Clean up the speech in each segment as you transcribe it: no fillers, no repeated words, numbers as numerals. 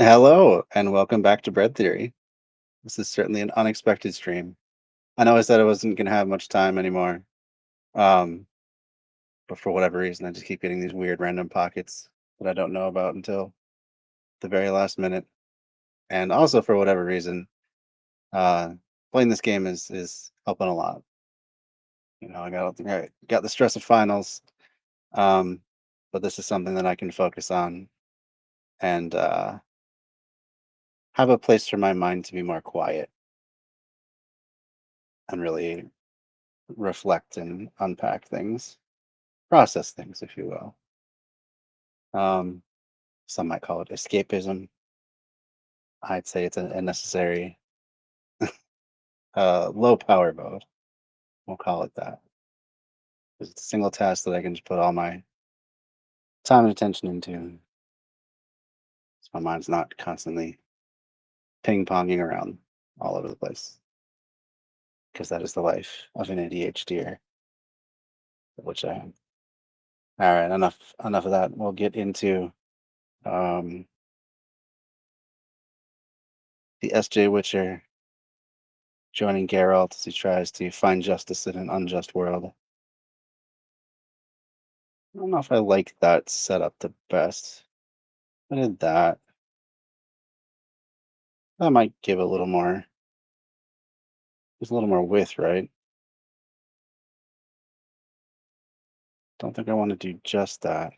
Hello, and welcome back to Bread Theory. This is certainly an unexpected stream. I know I said I wasn't going to have much time anymore, um, but for whatever reason, I just keep getting these weird random pockets that I don't know about until the very last minute. And also, for whatever reason, uh, playing this game is helping a lot. I got the stress of finals, um, but this is something that I can focus on and have a place for my mind to be more quiet and really reflect and unpack things. Process things, if you will. Um, some might call it escapism. I'd say it's a necessary low power mode. We'll call it that. 'Cause it's a single task that I can just put all my time and attention into. So my mind's not constantly ping ponging around all over the place. Because that is the life of an ADHDer, which I am. All right, enough of that. We'll get into um, the SJWitcher joining Garalt as he tries to find justice in an unjust world. I don't know if I like that setup the best. I did that. That might give a little more, just a little more width, right? Don't think I want to do just that.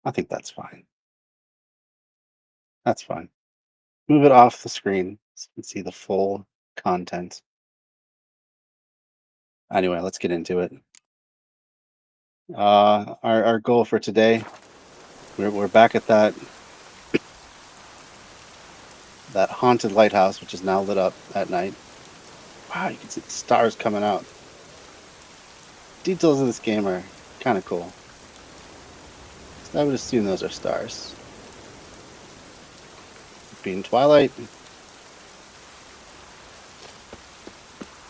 I think that's fine. That's fine. Move it off the screen so you can see the full content. Anyway, let's get into it. Our goal for today, we're back at that haunted lighthouse, which is now lit up at night. Wow, you can see the stars coming out. Details of this game are kind of cool. So I would assume those are stars. Being Twilight.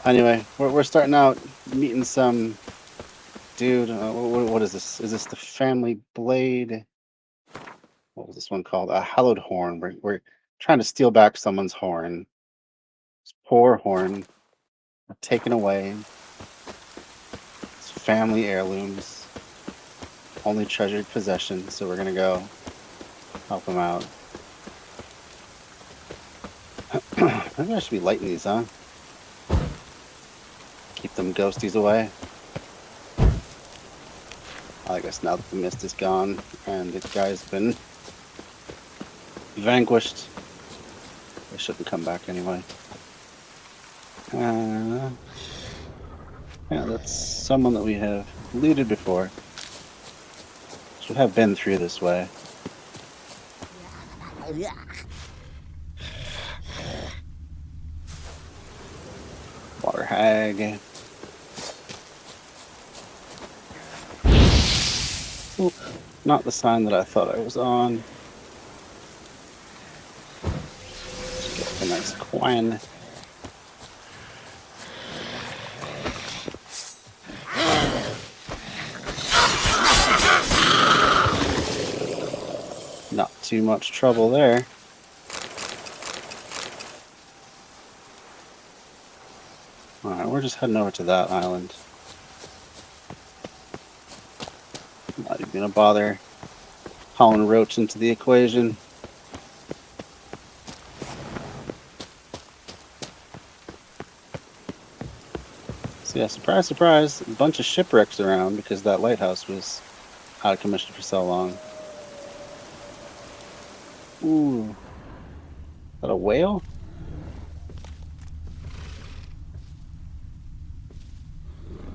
Anyway, we're starting out meeting some dude. What is this? Is this the Family Blade? What was this one called? A Hallowed Horn. We're trying to steal back someone's horn. This poor horn taken away. It's family heirlooms. Only treasured possession. So we're gonna go help him out. Maybe I should be lighting these, huh? Keep them ghosties away. I guess now that the mist is gone and the guy's been vanquished, they shouldn't come back anyway. Yeah, that's someone that we have looted before. Should have been through this way. Water hag. Oop, not the sign that I thought I was on. Let's get a nice coin. Not too much trouble there. Alright, we're just heading over to that island. Not even gonna bother hauling Roach into the equation. So yeah, surprise, surprise, a bunch of shipwrecks around because that lighthouse was out of commission for so long. Ooh. Is that a whale?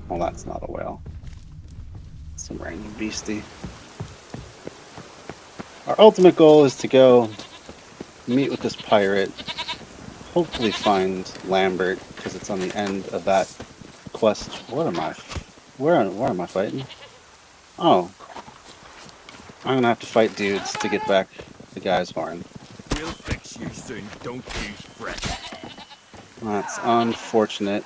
Well, that's not a whale. Some random beastie. Our ultimate goal is to go meet with this pirate. Hopefully find Lambert, because it's on the end of that quest. What am I? Where am I fighting? Oh. I'm gonna have to fight dudes to get back the guy's horn. We'll fix you soon, don't you fret. That's unfortunate.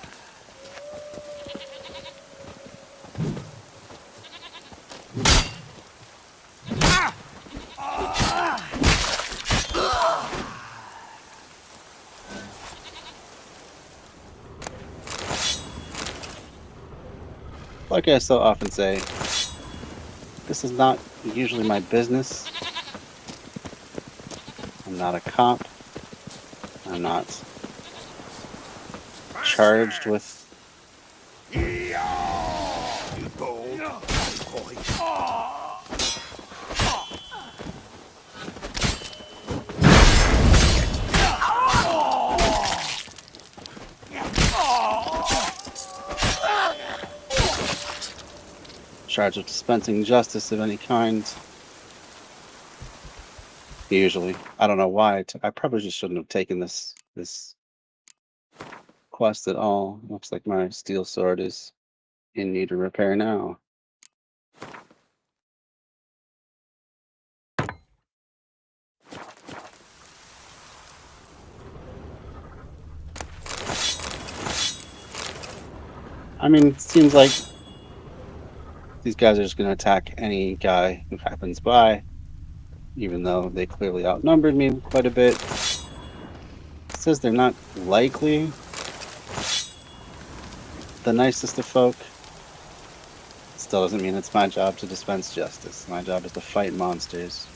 like I so often say, this is not usually my business. I'm not a cop. I'm not charged with dispensing justice of any kind. Usually, I don't know why. I probably just shouldn't have taken this quest at all. Looks like my steel sword is in need of repair now. I mean, it seems like these guys are just going to attack any guy who happens by, even though they clearly outnumbered me quite a bit. It says they're not likely the nicest of folk. Still doesn't mean it's my job to dispense justice. My job is to fight monsters.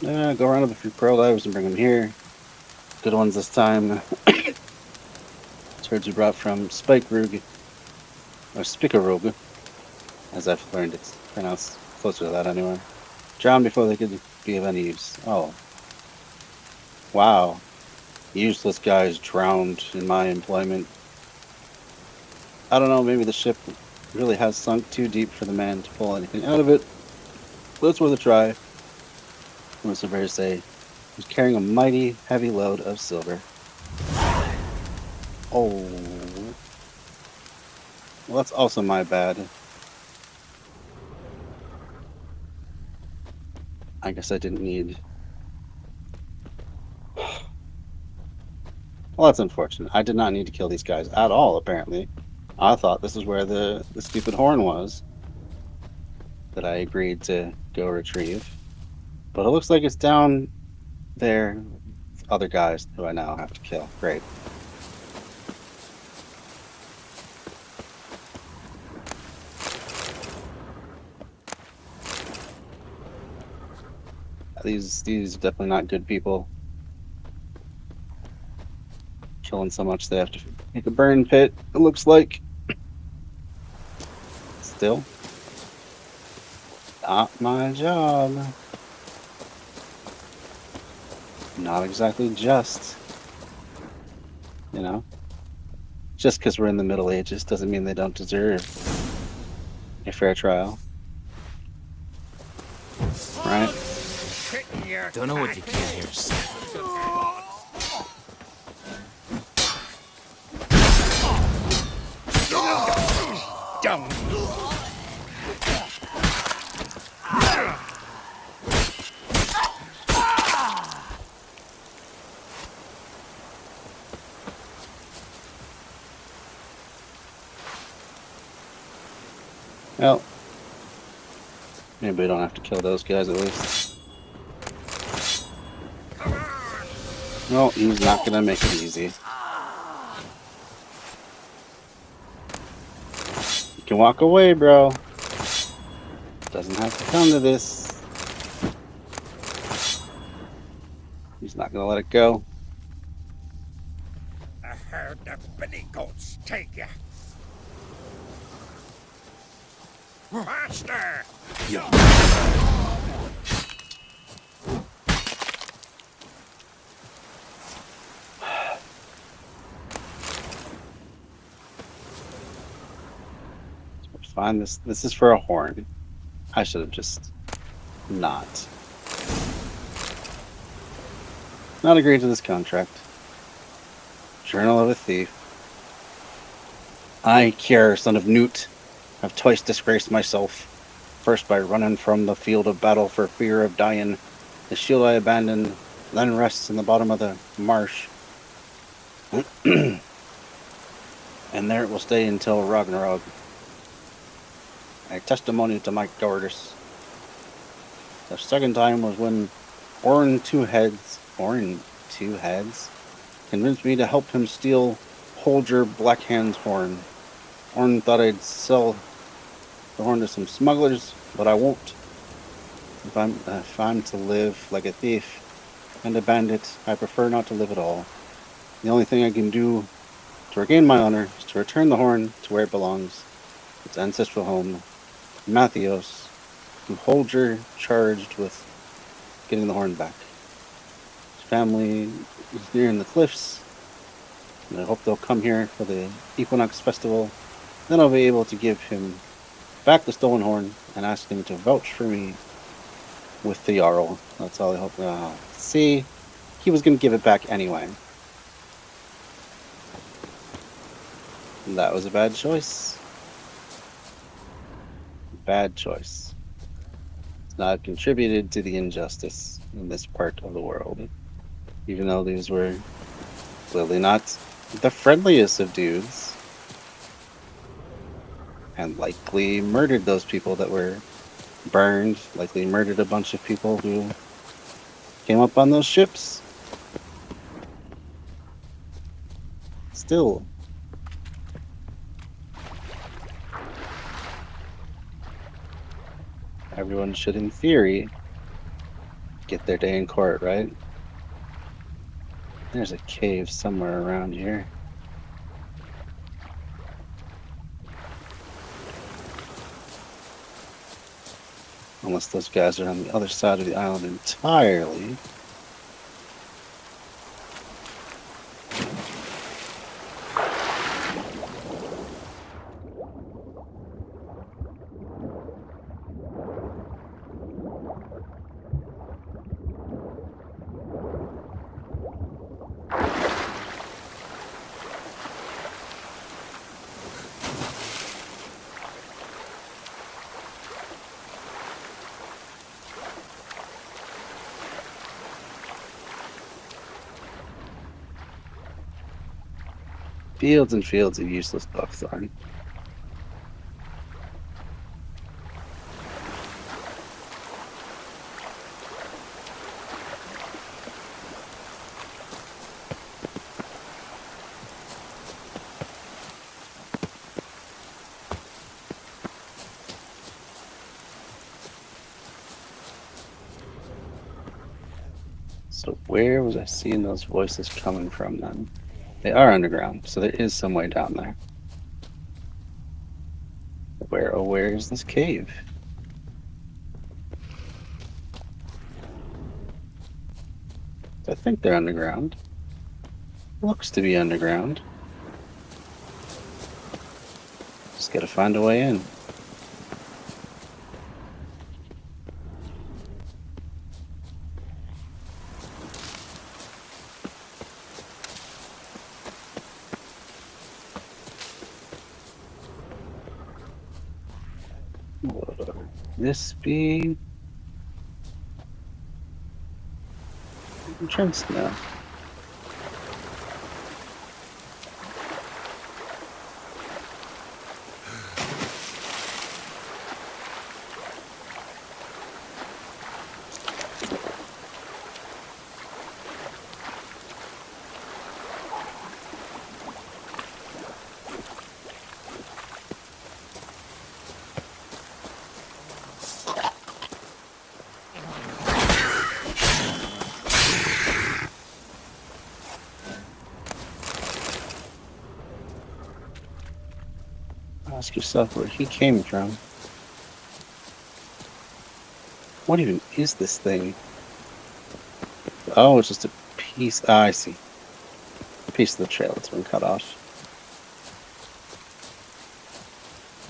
Go around with a few pearl divers and bring them here. Good ones this time. Turds we brought from Spikerug, or Spikerug, as I've learned it's pronounced closer to that anyway. Drowned before they could be of any use. Oh. Wow. Useless guys drowned in my employment. I don't know, maybe the ship really has sunk too deep for the man to pull anything out of it. But it's worth a try. What does the bear say? He was carrying a mighty heavy load of silver. Oh. Well, that's also my bad. I guess I didn't need... Well, that's unfortunate. I did not need to kill these guys at all, apparently. I thought this is where the stupid horn was that I agreed to go retrieve. But it looks like it's down there with other guys who I now have to kill. Great. These definitely not good people. Killing so much they have to make a burn pit, it looks like. Still not my job. Not exactly just. You know? Just because we're in the Middle Ages doesn't mean they don't deserve a fair trial. Right? Don't know what you can hear. Well, maybe we don't have to kill those guys at least. No, he's not gonna make it easy. You can walk away, bro. Doesn't have to come to this. He's not gonna let it go. I heard the billy goats take ya. Faster! Fine, this is for a horn. I should have just not agreed to this contract. Journal of a thief. I, Kier, son of Newt, have twice disgraced myself. First by running from the field of battle for fear of dying. The shield I abandoned, then rests in the bottom of the marsh. And there it will stay until Ragnarok. A testimony to my cowardice. The second time was when Orin Two Heads convinced me to help him steal hold your black hand's horn. Horn thought I'd sell the horn to some smugglers, but I won't. If I'm to live like a thief and a bandit, I prefer not to live at all. The only thing I can do to regain my honor is to return the horn to where it belongs, its ancestral home, Mathios, who Holger charged with getting the horn back. His family is near in the cliffs, and I hope they'll come here for the Equinox Festival. Then I'll be able to give him back the stolen horn and ask him to vouch for me with the Jarl. That's all I hope. See, he was going to give it back anyway. And that was a bad choice. Bad choice. It's not contributed to the injustice in this part of the world. Even though these were clearly not the friendliest of dudes. And likely murdered those people that were burned. Likely murdered a bunch of people who came up on those ships. Still. Everyone should, in theory, get their day in court, right? There's a cave somewhere around here. Unless those guys are on the other side of the island entirely. Fields and fields of useless buckthorn. So where was I seeing those voices coming from then? They are underground, so there is some way down there. Where is this cave? I think they're underground. Looks to be underground. Just gotta find a way in. This be entrance now. Ask yourself where he came from. What even is this thing? Oh, it's just a piece. Ah, I see. A piece of the trail that's been cut off.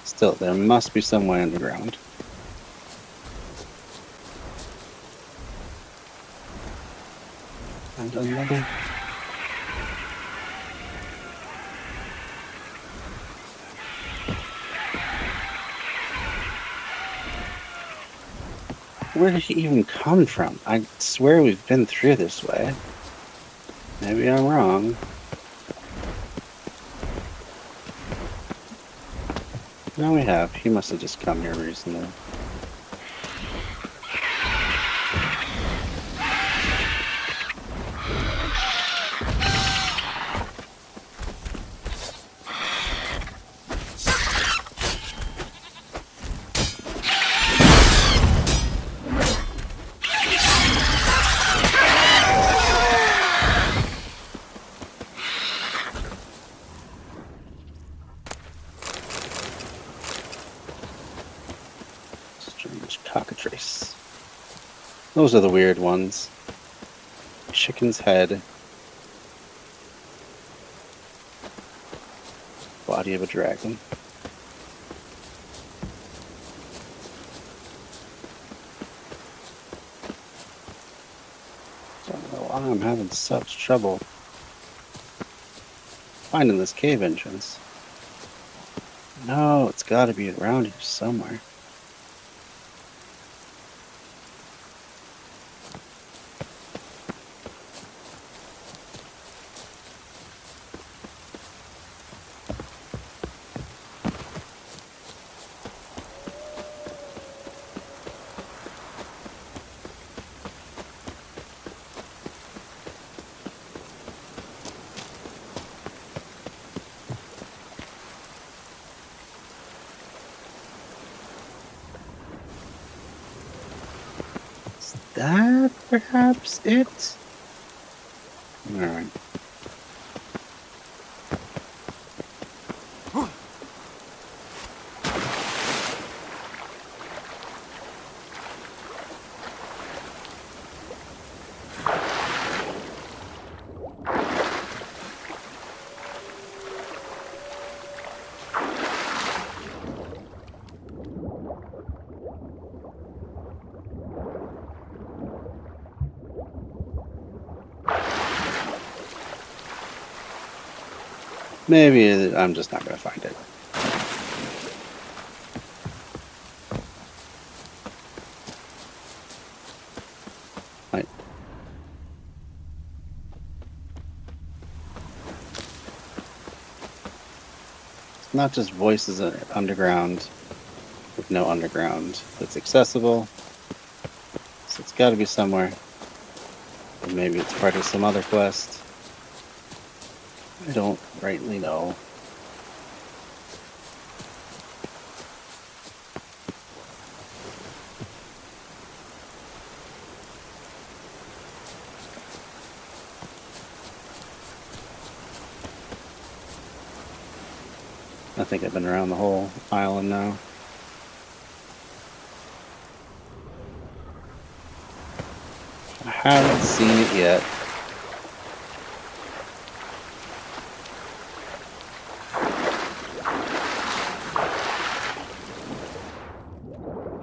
Still, there must be some way underground. And another. Where did he even come from? I swear we've been through this way. Maybe I'm wrong. No, we have. He must have just come here recently. Large cockatrice. Those are the weird ones. Chicken's head. Body of a dragon. Don't know why I'm having such trouble finding this cave entrance. No, it's got to be around here somewhere. That perhaps it? Alright. Maybe I'm just not going to find it. Right. It's not just voices underground with no underground that's accessible. So it's got to be somewhere. Or maybe it's part of some other quest. I don't rightly know. I think I've been around the whole island now. I haven't seen it yet.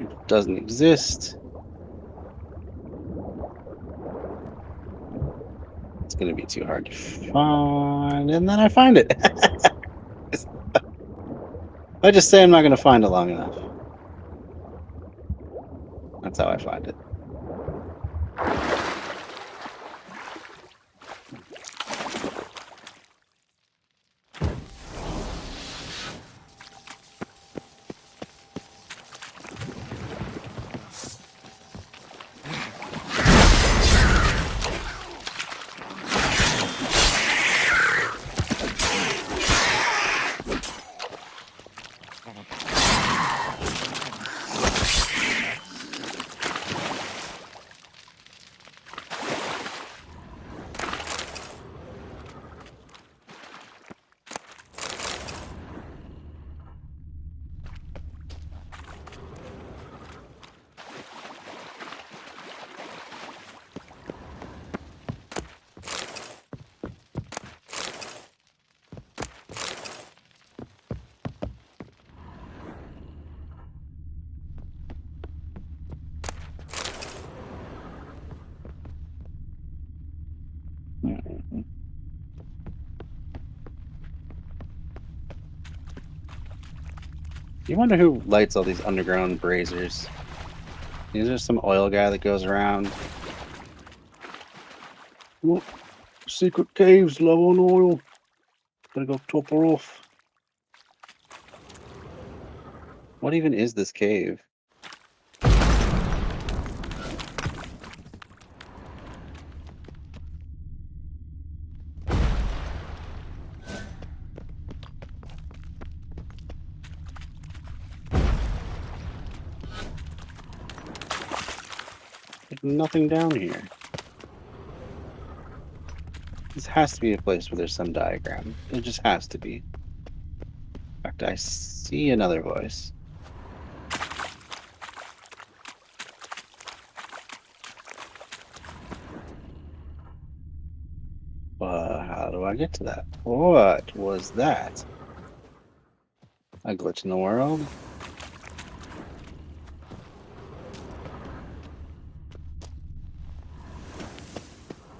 It doesn't exist. It's going to be too hard to find, and then I find it. I just say I'm not going to find it long enough. That's how I find it. You wonder who lights all these underground braziers? Is there some oil guy that goes around? What? Secret caves, low on oil. Gotta go top her off. What even is this cave? There's nothing down here. This has to be a place where there's some diagram. It just has to be. In fact, I see another voice. How do I get to that? What was that? A glitch in the world?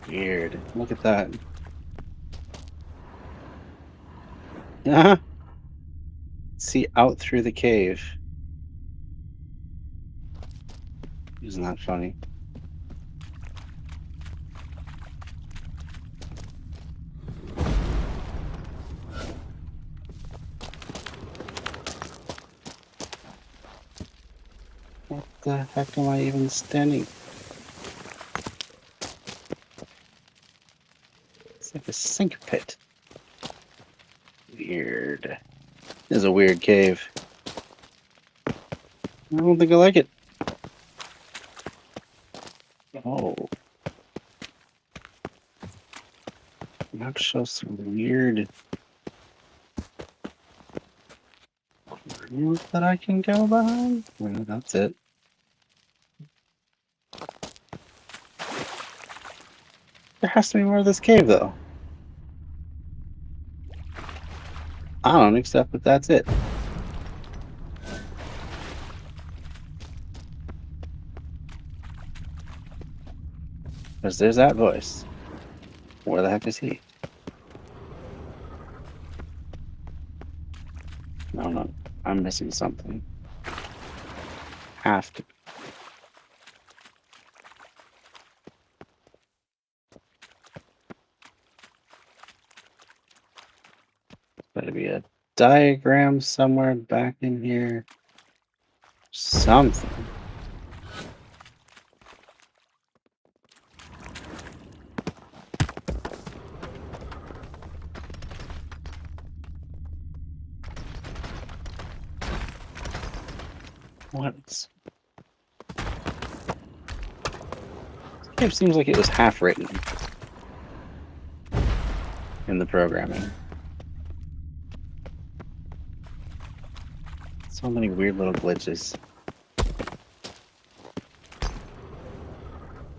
Weird. Look at that. See out through the cave. Isn't that funny? What the heck am I even standing? It's like a sink pit. Weird. This is a weird cave. I don't think I like it. Oh. That shows some weird corners that I can go behind. Well, that's it. There has to be more of this cave, though. I don't accept that that's it. Because there's that voice. Where the heck is he? No, I'm missing something. Have to. Better be a diagram somewhere back in here. Something. What? This game seems like it was half written in the programming. So many weird little glitches.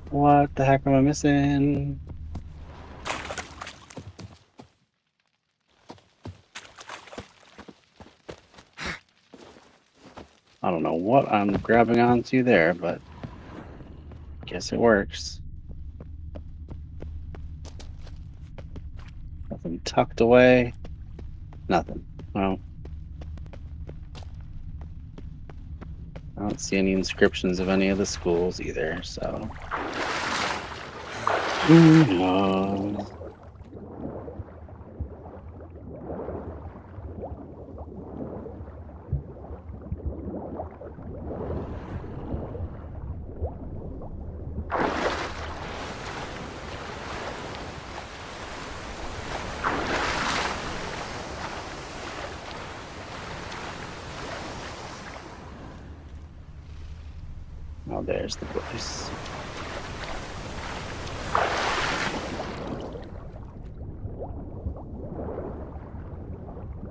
What the heck am I missing? I don't know what I'm grabbing onto there, but I guess it works. Nothing tucked away. Nothing. Well, I don't see any inscriptions of any of the schools either, so. Who knows? Oh, there's the voice.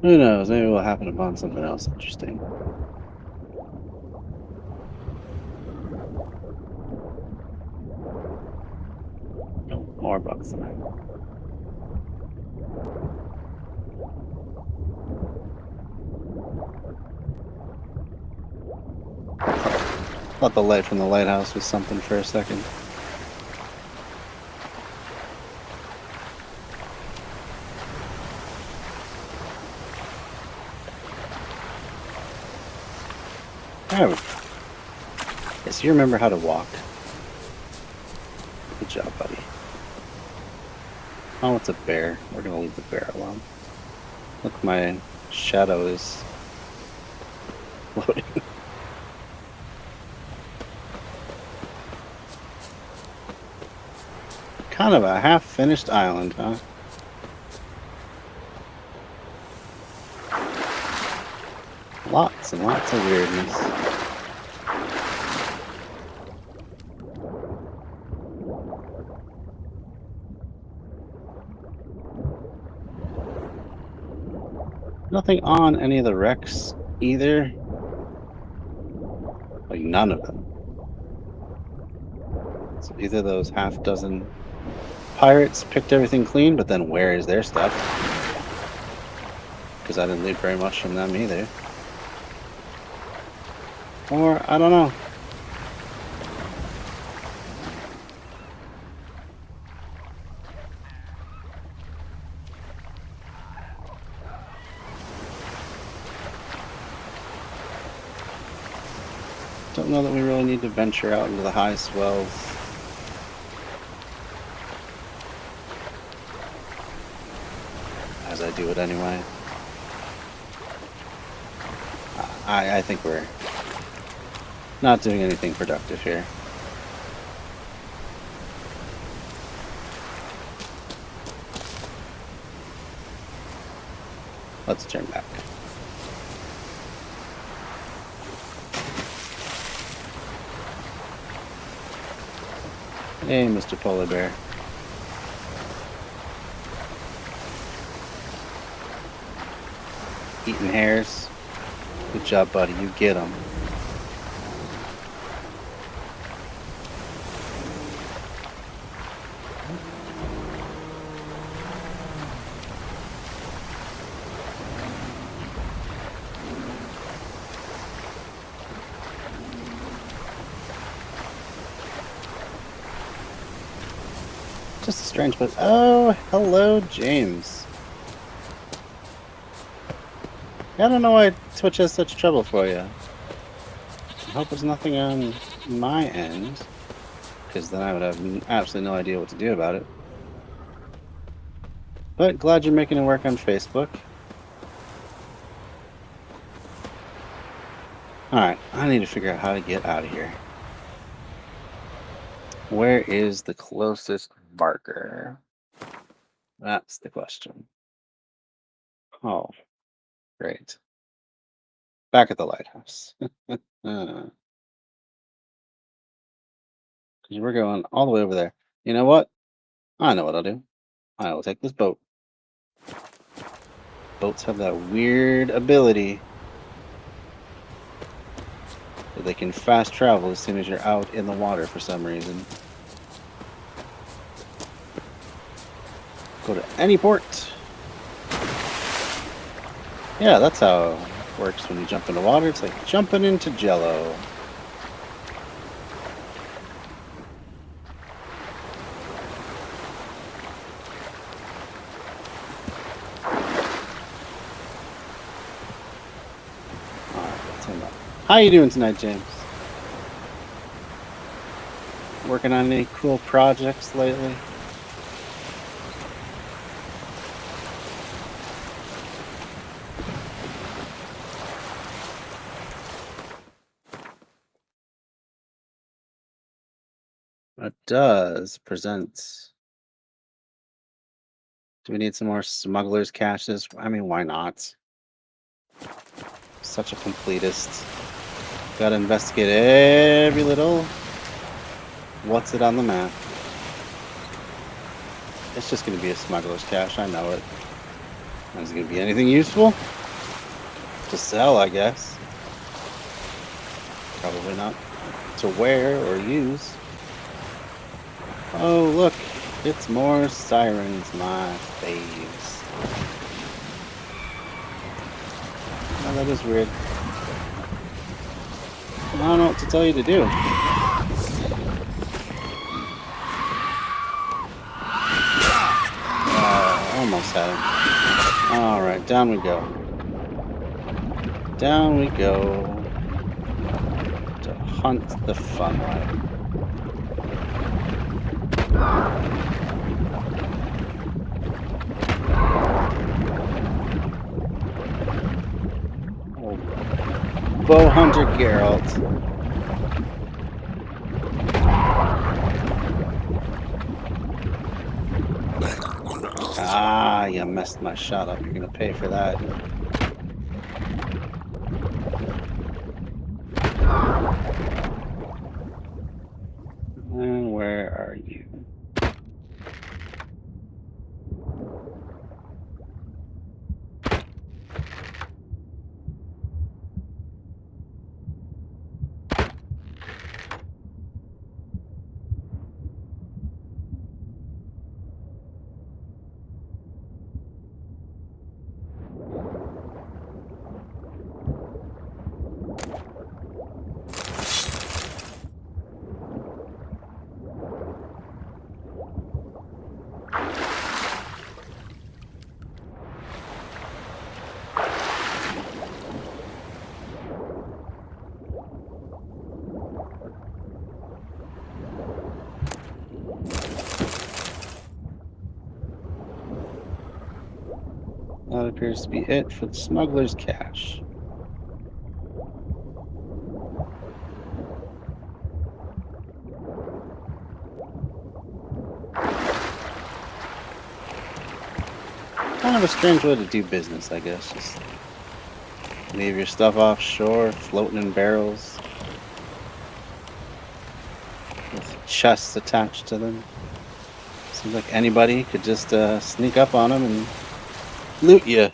Who knows? Maybe we'll happen upon something else interesting. No, more bugs than that. Thought the light from the lighthouse was something for a second. Oh. Yes, you remember how to walk. Good job, buddy. Oh, it's a bear. We're gonna leave the bear alone. Look, my shadow is floating. Kind of a half-finished island, huh? Lots and lots of weirdness. Nothing on any of the wrecks either. Like, none of them. So either those half dozen pirates picked everything clean, but then where is their stuff? Because I didn't loot very much from them either. Or, I don't know. Don't know that we really need to venture out into the high swells. As I do it anyway. I think we're not doing anything productive here. Let's turn back. Hey, Mr. Polar Bear. Eating hairs. Good job, buddy. You get them. Just a strange, but oh, hello, James. I don't know why Twitch has such trouble for you. I hope there's nothing on my end, because then I would have absolutely no idea what to do about it. But glad you're making it work on Facebook. Alright, I need to figure out how to get out of here. Where is the closest marker? That's the question. Oh, great. Back at the lighthouse. We're going all the way over there. You know what? I know what I'll do. I will take this boat. Boats have that weird ability that they can fast travel as soon as you're out in the water for some reason. Go to any port. Yeah, that's how it works when you jump into water. It's like jumping into Jello. How you doing tonight, James? Working on any cool projects lately? It does present. Do we need some more smugglers' caches? I mean, why not? Such a completist. Gotta investigate every little what's it on the map. It's just gonna be a smuggler's cache, I know it. Is it gonna be anything useful? To sell, I guess. Probably not to wear or use. Oh, look, it's more sirens, my faves. Oh, that is weird. I don't know what to tell you to do. Almost had him. Alright, down we go. Down we go. To hunt the fun life. Oh, bow hunter Garalt. Ah, you messed my shot up. You're gonna pay for that. And where are you? That appears to be it for the smuggler's cache. Kind of a strange way to do business, I guess. Just leave your stuff offshore, floating in barrels, with chests attached to them. Seems like anybody could just sneak up on them and loot you,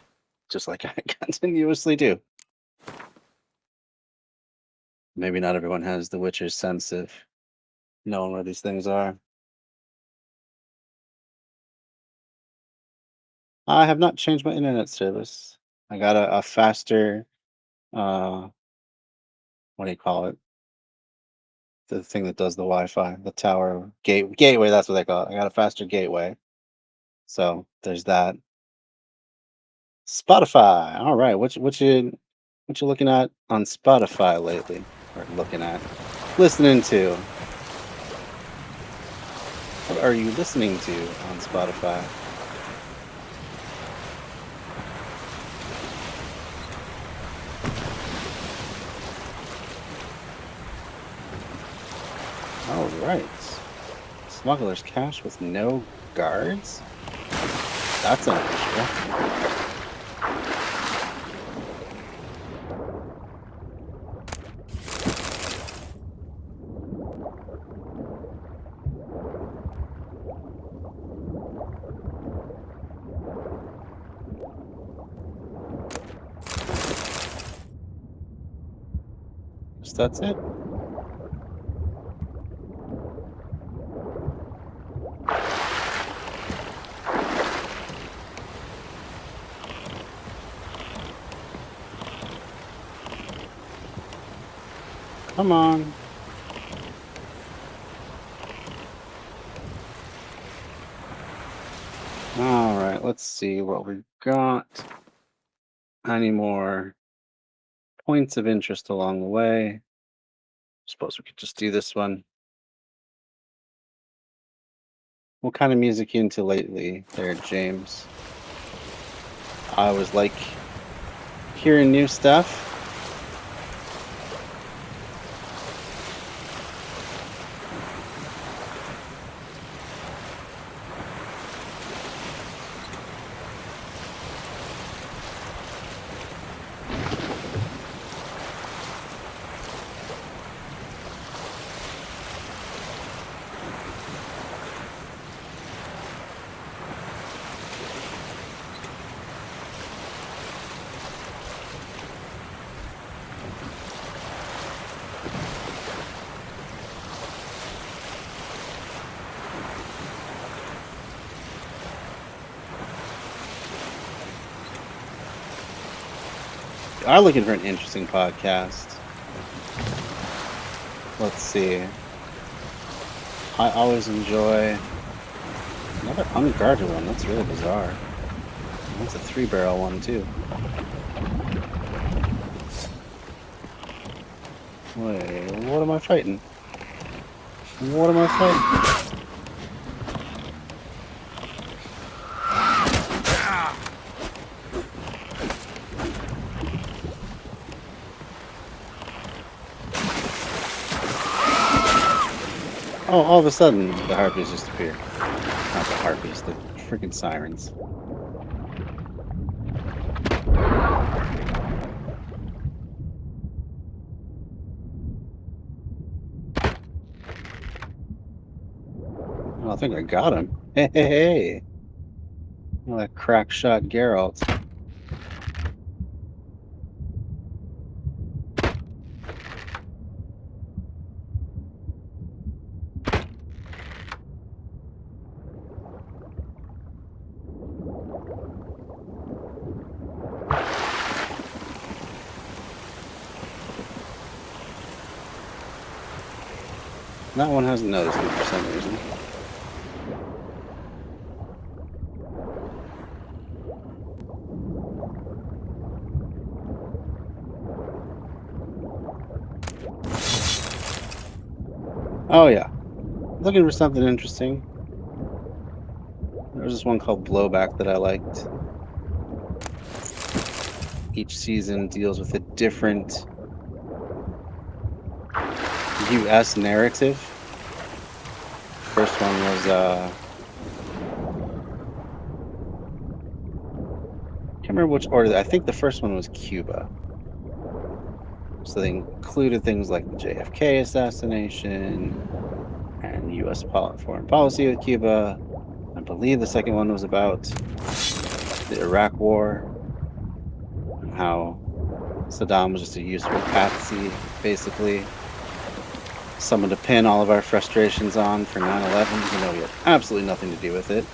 just like I continuously do. Maybe not everyone has the Witcher's sense of knowing where these things are. I have not changed my internet service. I got a faster, uh, what do you call it? The thing that does the Wi-Fi, the tower gateway. That's what they call it. I got a faster gateway, so there's that. Spotify. All right, what you looking at on Spotify lately? Or looking at, listening to? What are you listening to on Spotify? All right. Smuggler's cache with no guards? That's unusual. Guess that's it. Come on. All right, let's see what we've got. Any more points of interest along the way? Suppose we could just do this one. What kind of music you into lately there, James? I always like hearing new stuff. Are looking for an interesting podcast. Let's see. I always enjoy another unguarded one. That's really bizarre. That's a 3-barrel one too. Wait, what am I fighting? What am I fighting? Oh, all of a sudden, the harpies just appear. Not the harpies, the freaking sirens. Well, I think I got him. Hey, hey, hey. Well, that crack shot Garalt. That one hasn't noticed me for some reason. Oh yeah, looking for something interesting. There was this one called Blowback that I liked. each season deals with a different U.S. narrative. First one was can't remember which order. I think the first one was Cuba. So they included things like the JFK assassination and U.S. foreign policy with Cuba. I believe the second one was about the Iraq War and how Saddam was just a useful patsy, basically. Someone to pin all of our frustrations on for 9/11, even though he had absolutely nothing to do with it.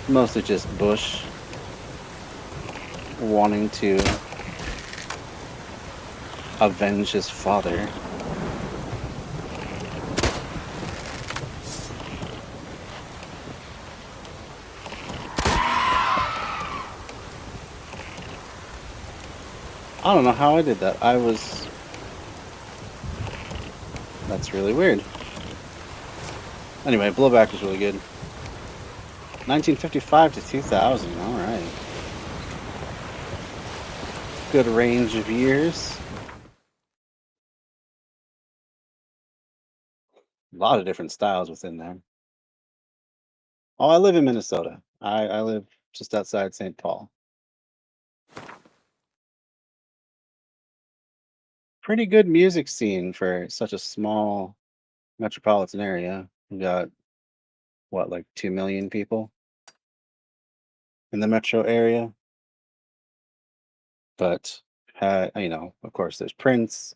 Mostly just Bush wanting to avenge his father. I don't know how I did that. That's really weird. Anyway, Blowback is really good. 1955 to 2000. All right. Good range of years. A lot of different styles within there. Oh, I live in Minnesota. I live just outside St. Paul. Pretty good music scene for such a small metropolitan area. We got what, like 2 million people in the metro area. But of course, there's Prince.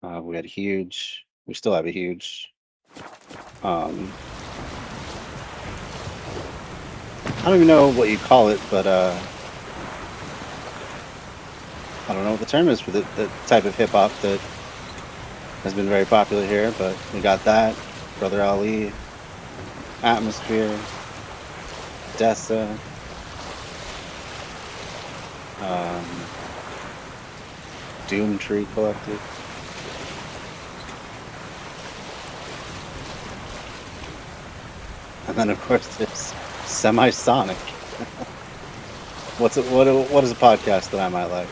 We still have a huge. I don't even know what you call it, but I don't know what the term is for the type of hip hop that has been very popular here. But we got that, Brother Ali, Atmosphere, Dessa. Doom Tree Collective. And then of course there's Semisonic. What is a podcast that I might like?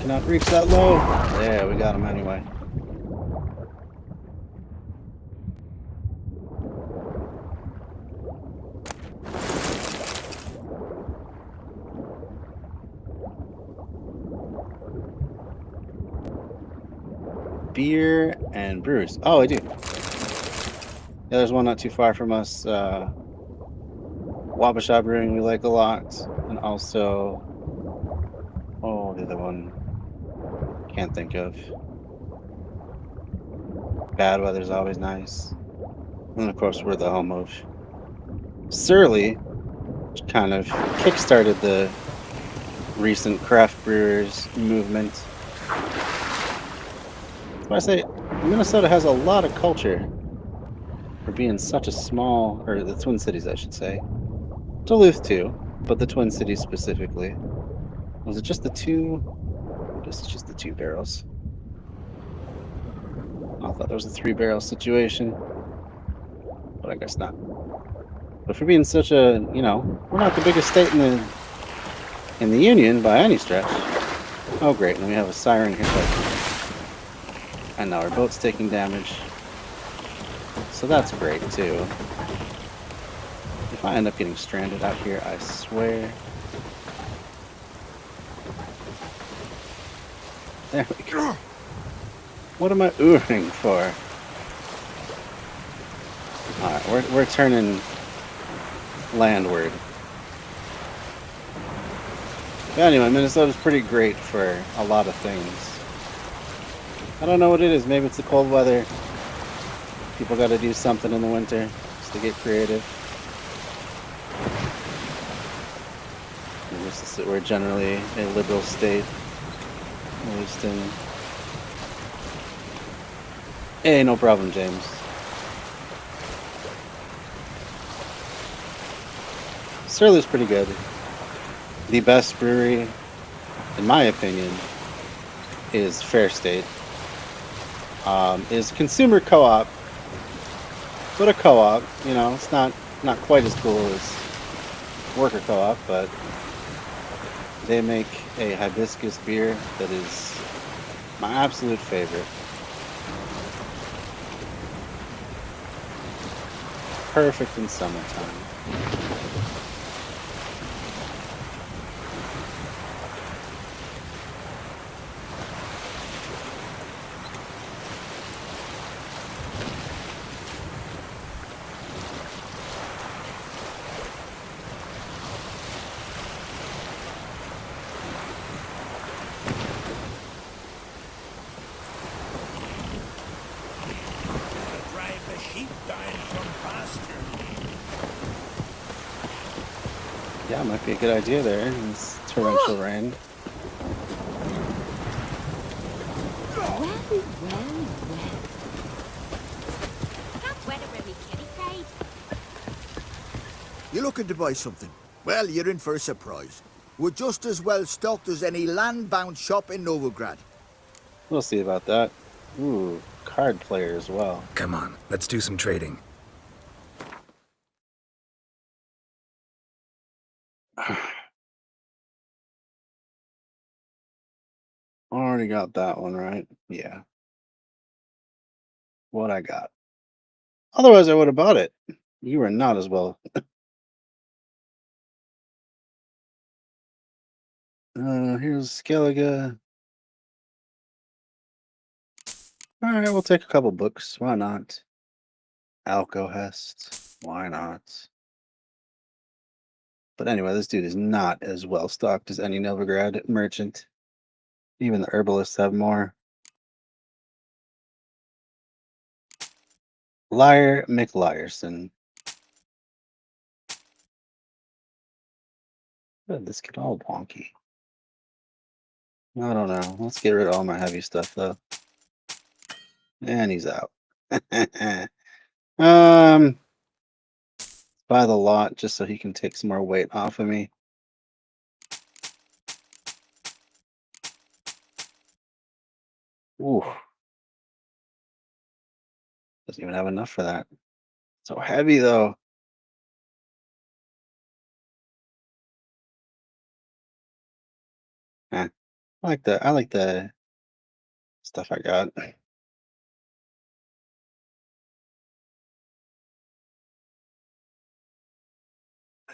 Cannot reach that low. Yeah, we got him anyway. Beer and brews. Oh, I do. Yeah, there's one not too far from us. Wabasha Brewing we like a lot. And also, the other one. Can't think of. Bad weather's always nice. And of course, we're the home of Surly, which kind of kickstarted the recent craft brewers movement. That's why I say Minnesota has a lot of culture for being such a small, or the Twin Cities, I should say. Duluth too, but the Twin Cities specifically. Was it just the two? I guess it's just the 2 barrels. I thought there was a 3-barrel situation, but I guess not. But for being such a, we're not the biggest state in the union by any stretch. Oh great, and we have a siren here. And now our boat's taking damage. So that's great too. If I end up getting stranded out here, I swear. There we go. What am I oohing for? Alright, we're turning landward. But anyway, Minnesota's pretty great for a lot of things. I don't know what it is. Maybe it's the cold weather. People got to do something in the winter just to get creative. We're generally a liberal state, at least in. Hey, no problem, James. Surly's pretty good. The best brewery, in my opinion, is Fair State. Is consumer co-op, but a co-op. You know, it's not quite as cool as worker co-op, but they make a hibiscus beer that is my absolute favorite. Perfect in summertime. Drive the sheep down from pasture. Yeah, might be a good idea there in this torrential rain. Well, well, well. Can't weather every kitty pride. You looking to buy something? Well, you're in for a surprise. We're just as well stocked as any land-bound shop in Novigrad. We'll see about that. Ooh, card player as well. Come on, let's do some trading. Already got that one right. Yeah. What I got. Otherwise, I would have bought it. You were not as well. Here's Skellige. All right, we'll take a couple books. Why not? Alcohest. Why not? But anyway, this dude is not as well stocked as any Novigrad merchant. Even the herbalists have more. Liar McLiarson. How did this get all wonky? I don't know. Let's get rid of all my heavy stuff though. And he's out. Buy the lot just so he can take some more weight off of me. Ooh. Doesn't even have enough for that. So heavy though. Eh, I like the stuff I got.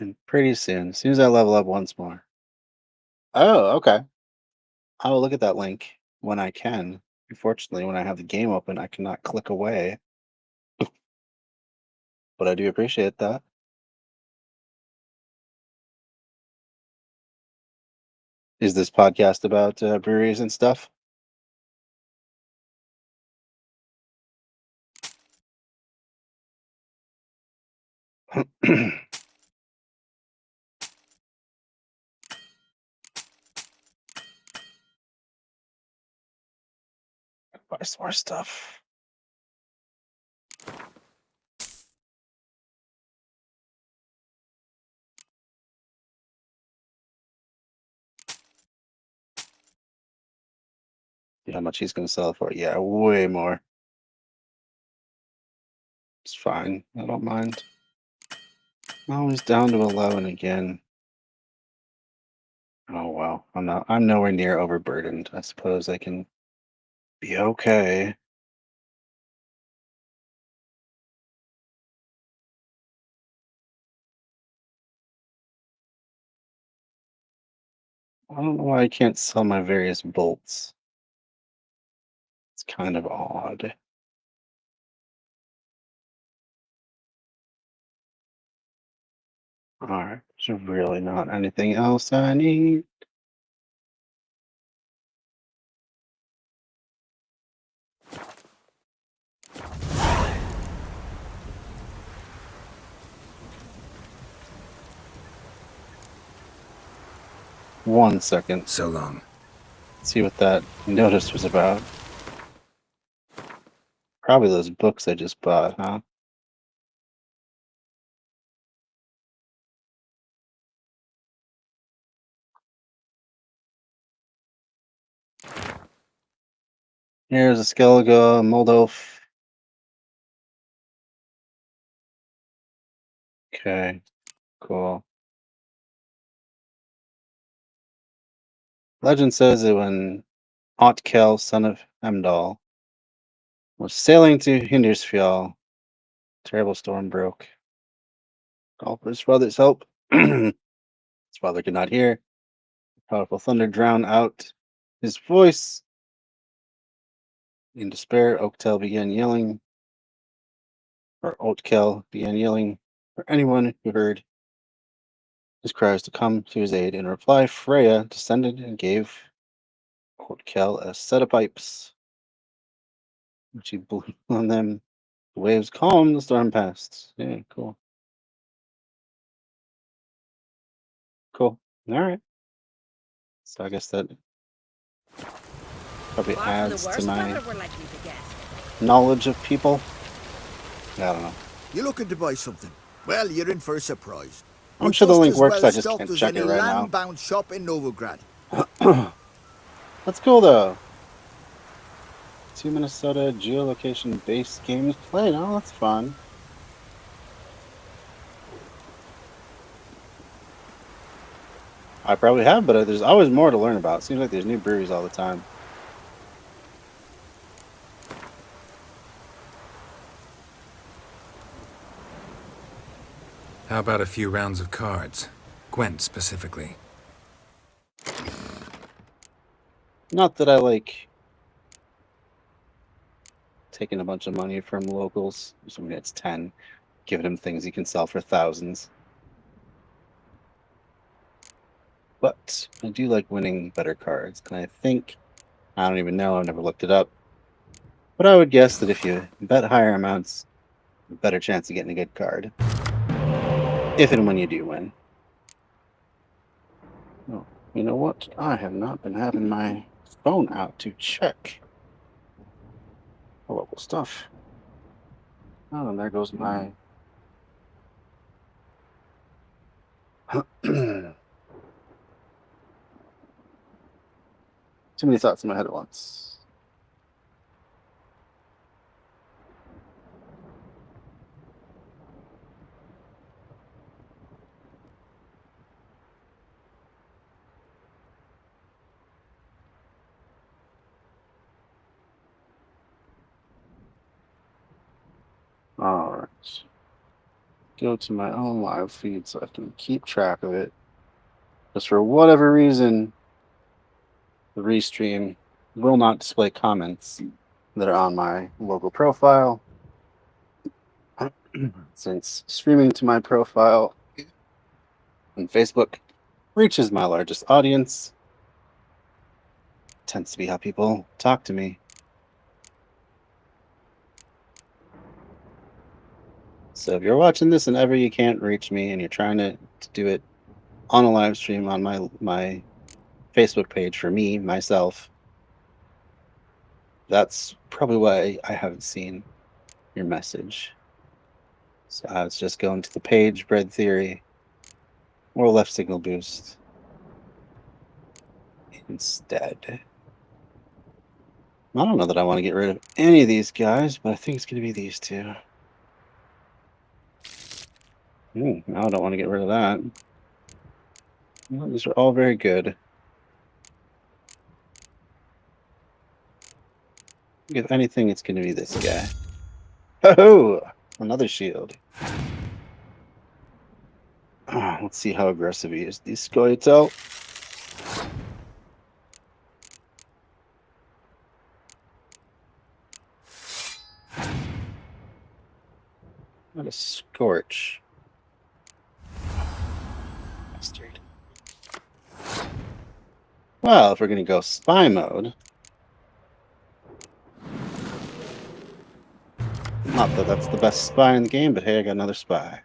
And pretty soon, as soon as I level up once more. Oh, okay. I will look at that link when I can. Unfortunately, when I have the game open, I cannot click away. But I do appreciate that. Is this podcast about breweries and stuff? Buy some more stuff. See how much he's going to sell it for. Yeah, way more. It's fine. I don't mind. Oh, he's down to 11 again. Oh, well. I'm nowhere near overburdened. I suppose I can be okay. I don't know why I can't sell my various bolts. It's kind of odd. Alright, there's really not anything else I need. 1 second. So long. See what that notice was about. Probably those books I just bought, huh? Here's a Skellige, Moldolf. Okay, cool. Legend says that when Otkel, son of Hemdall, was sailing to Hindersfjall, terrible storm broke. All for his father's help. His father could not hear. Powerful thunder drowned out his voice. In despair, Oaktel began yelling, or Oatkel began yelling for anyone who heard his cries to come to his aid. In reply, Freya descended and gave Oatkel a set of pipes, which he blew on them. The waves calmed, the storm passed. Yeah, cool. Cool. All right. So I guess that probably Far from the adds to worst my weather we're likely to get. knowledge of people. I don't know. You looking to buy something? Well, you're in for a surprise. I'm We're sure the just link as works, well I just stocked can't as check it any right now. land-bound shop in Novigrad. That's cool though. 2 Minnesota geolocation based games played. Oh, that's fun. I probably have, but there's always more to learn about. Seems like there's new breweries all the time. How about a few rounds of cards? Gwent specifically. Not that I like taking a bunch of money from locals. Somebody that's 10, giving him things he can sell for thousands. But I do like winning better cards. And I think, I don't even know, I've never looked it up. But I would guess that if you bet higher amounts, a better chance of getting a good card. If and when you do win. Oh, you know what? I have not been having my phone out to check the local stuff. Oh, and there goes my... Too many thoughts in my head at once. Alright. Go to my own live feed so I can keep track of it. Just for whatever reason, the restream will not display comments that are on my local profile. Since streaming to my profile on Facebook reaches my largest audience, tends to be how people talk to me. So if you're watching this and ever you can't reach me and you're trying to do it on a live stream on my Facebook page for me, myself, that's probably why I haven't seen your message. So I was just going to the page, Bread Theory, or Left Signal Boost instead. I don't know that I want to get rid of any of these guys, but I think it's going to be these two. No, I don't want to get rid of that. Well, these are all very good. If anything, it's going to be this guy. Oh, another shield. Oh, let's see how aggressive he is. These Scoia'tael. What a scorch. Bastard. Well, if we're going to go spy mode. Not that that's the best spy in the game, but hey, I got another spy.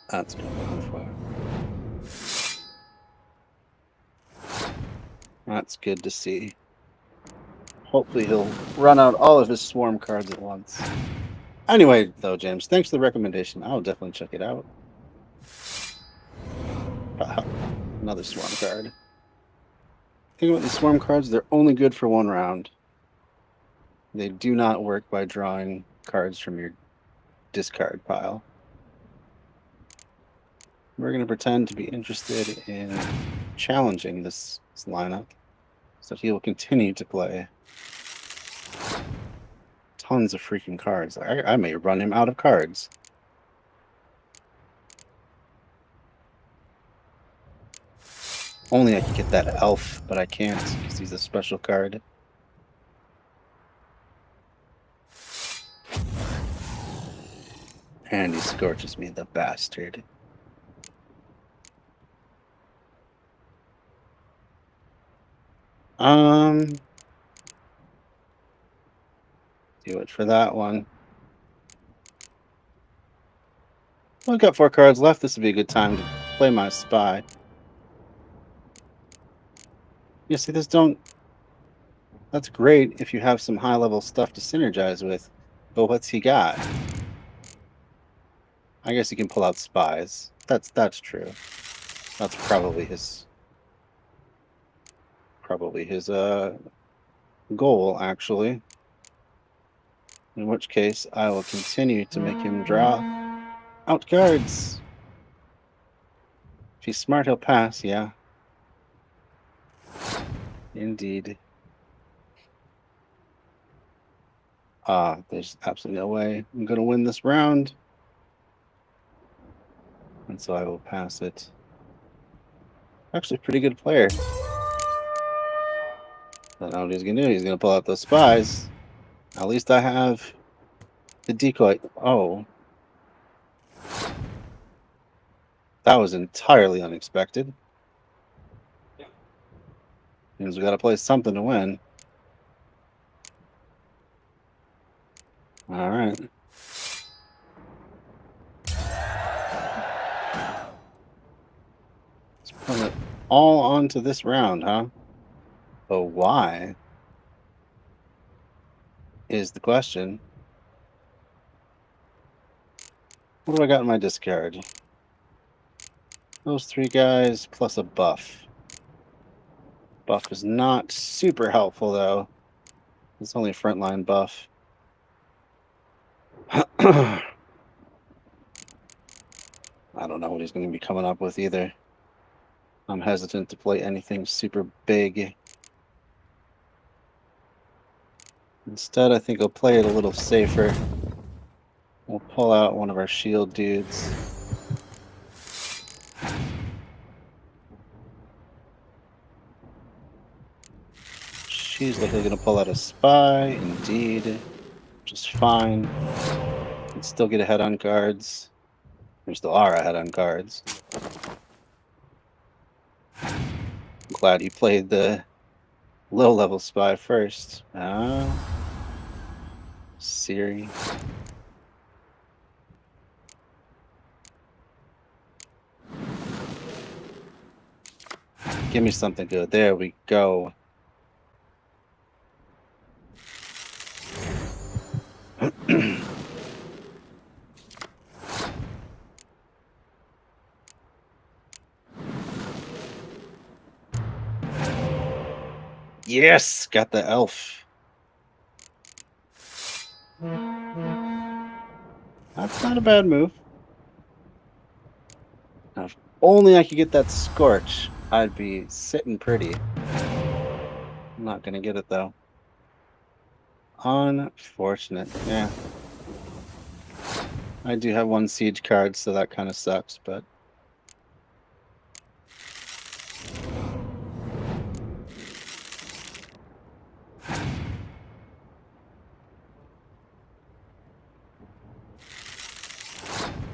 That's what I'm looking for. That's good to see. Hopefully he'll run out all of his swarm cards at once. Anyway, though, James, thanks for the recommendation. I'll definitely check it out. Another swarm card. Think about these swarm cards, they're only good for 1 round. They do not work by drawing cards from your discard pile. We're going to pretend to be interested in challenging this lineup so he will continue to play tons of freaking cards. I may run him out of cards. Only I could get that elf, but I can't because he's a special card. And he scorches me, the bastard. Do it for that one. Well, I've got 4 cards left. This would be a good time to play my spy. You see, this don't... That's great if you have some high-level stuff to synergize with. But what's he got? I guess he can pull out spies. That's true. That's probably his goal, actually. In which case, I will continue to make him draw out cards. If he's smart, he'll pass, yeah. Indeed. There's absolutely no way I'm going to win this round. And so I will pass it. Actually, pretty good player. I don't know what he's going to do. He's going to pull out those spies. At least I have the decoy. Oh. That was entirely unexpected. Means we got to play something to win. All right. Let's put it all onto this round, huh? But why is the question. What do I got in my discard? Those 3 guys plus a buff. Buff is not super helpful, though. It's only a frontline buff. I don't know what he's going to be coming up with either. I'm hesitant to play anything super big. Instead, I think I'll play it a little safer. We'll pull out one of our shield dudes. She's likely going to pull out a spy, indeed. Which is fine. Can still get ahead on cards. We still are ahead on cards. I'm glad you played the low-level spy first. Siri. Give me something good. There we go. Yes! Got the elf. That's not a bad move. Now, if only I could get that Scorch, I'd be sitting pretty. I'm not gonna get it, though. Unfortunate. Yeah. I do have 1 siege card, so that kind of sucks, but...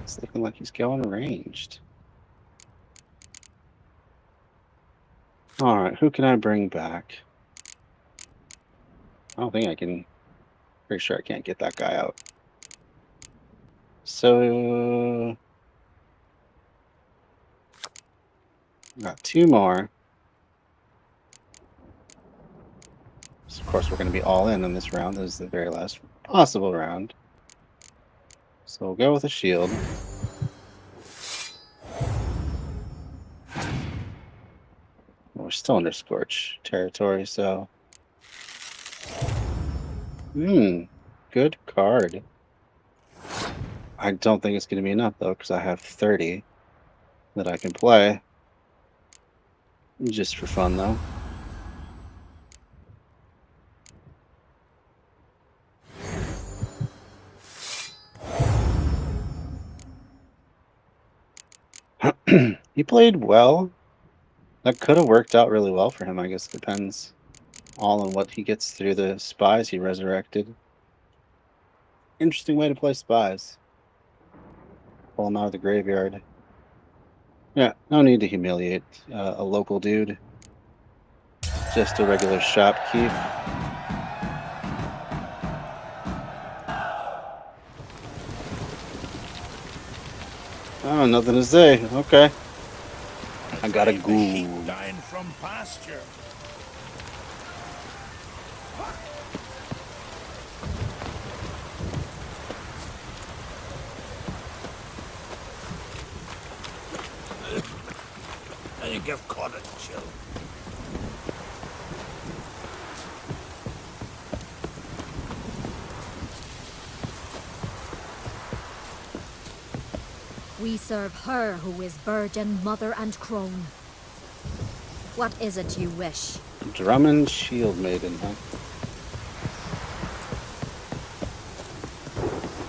It's looking like he's going ranged. Alright, who can I bring back? I don't think I can... Pretty sure I can't get that guy out. So... Got 2 more. So of course, we're going to be all in on this round. This is the very last possible round. So we'll go with a shield. We're still under Scorch territory, so... good card. I don't think it's going to be enough, though, because I have 30 that I can play. Just for fun, though. He played well. That could have worked out really well for him, I guess. Depends all on what he gets through the spies he resurrected. Interesting way to play spies. Pull him out of the graveyard. Yeah, no need to humiliate a local dude. Just a regular shopkeep. Oh, nothing to say. Okay. I gotta go. Dying from pasture. I think I've caught it, chill. We serve her who is virgin, mother, and crone. What is it you wish? Drummond Shield Maiden, huh?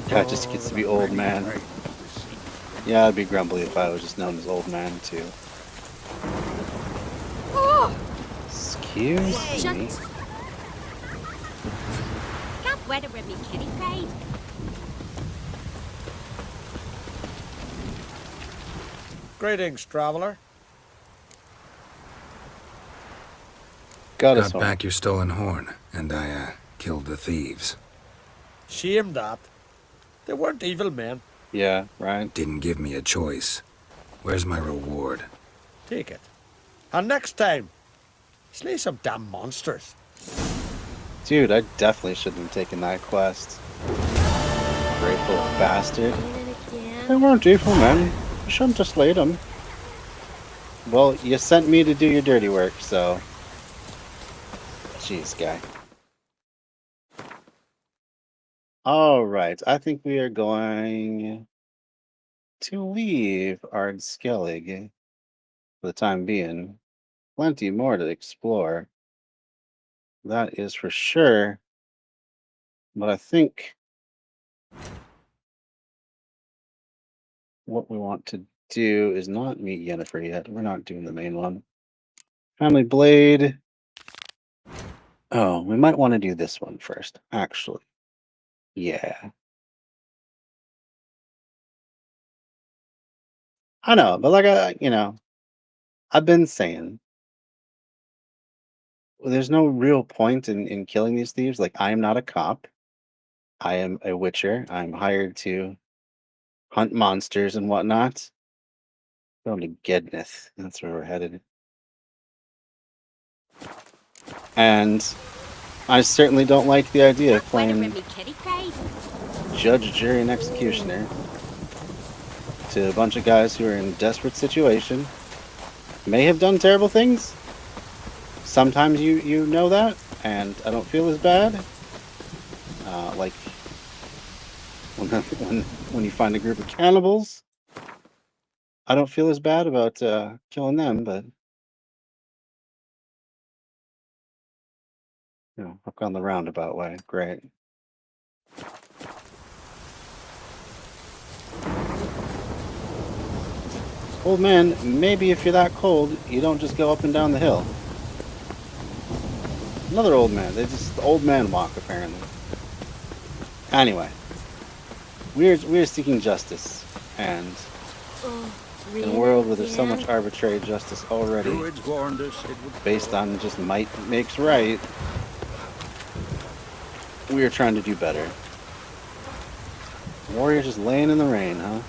Guy just gets to be old man. Yeah, I'd be grumbly if I was just known as old man too. Oh! Excuse me. Can't weather with me kitty pride. Greetings, traveler. Got Got back your stolen horn, and I, killed the thieves. Shame that. They weren't evil men. Yeah, right. Didn't give me a choice. Where's my reward? Take it. And next time, slay some damn monsters. Dude, I definitely shouldn't have taken that quest. Grateful bastard. They weren't evil men. You shouldn't have slayed them. Well, you sent me to do your dirty work, so... Jeez, guy. Alright, I think we are going to leave Ard-Skellig for the time being. Plenty more to explore. That is for sure. But I think what we want to do is not meet Yennefer yet. We're not doing the main one. Family Blade. Oh, we might want to do this one first, actually. Yeah. I know, but like, I've been saying, there's no real point in killing these thieves. Like, I am not a cop. I am a witcher. I'm hired to hunt monsters and whatnot. Going to Gednith. That's where we're headed. And I certainly don't like the idea of Can't weather playing with me kitty pride. judge, jury, and executioner to a bunch of guys who are in a desperate situation. May have done terrible things. Sometimes you know that, and I don't feel as bad. Like when you find a group of cannibals, I don't feel as bad about killing them, but I've gone the roundabout way. Great. Old man, maybe if you're that cold, you don't just go up and down the hill. Another old man. They just old man walk, apparently. Anyway, we're seeking justice, and in a world where there's so much arbitrary justice already, Druids warned us it would based on just might makes right, we are trying to do better. Warrior just laying in the rain, huh?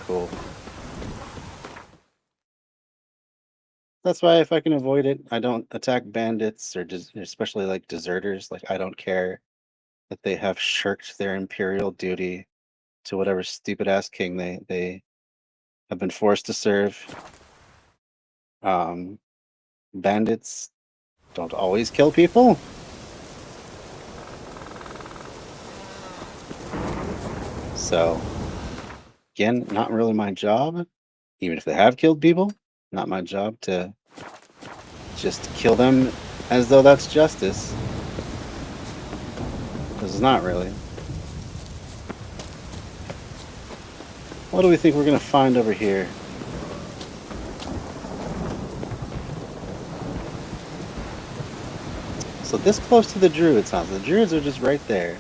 Cool. That's why if I can avoid it, I don't attack bandits or especially like deserters. Like I don't care that they have shirked their imperial duty to whatever stupid ass king they have been forced to serve. Um, Bandits don't always kill people. So again, not really my job. Even if they have killed people, not my job to just kill them as though that's justice. This is not really. What do we think we're gonna find over here? So this close to the druids, huh? The druids are just right there.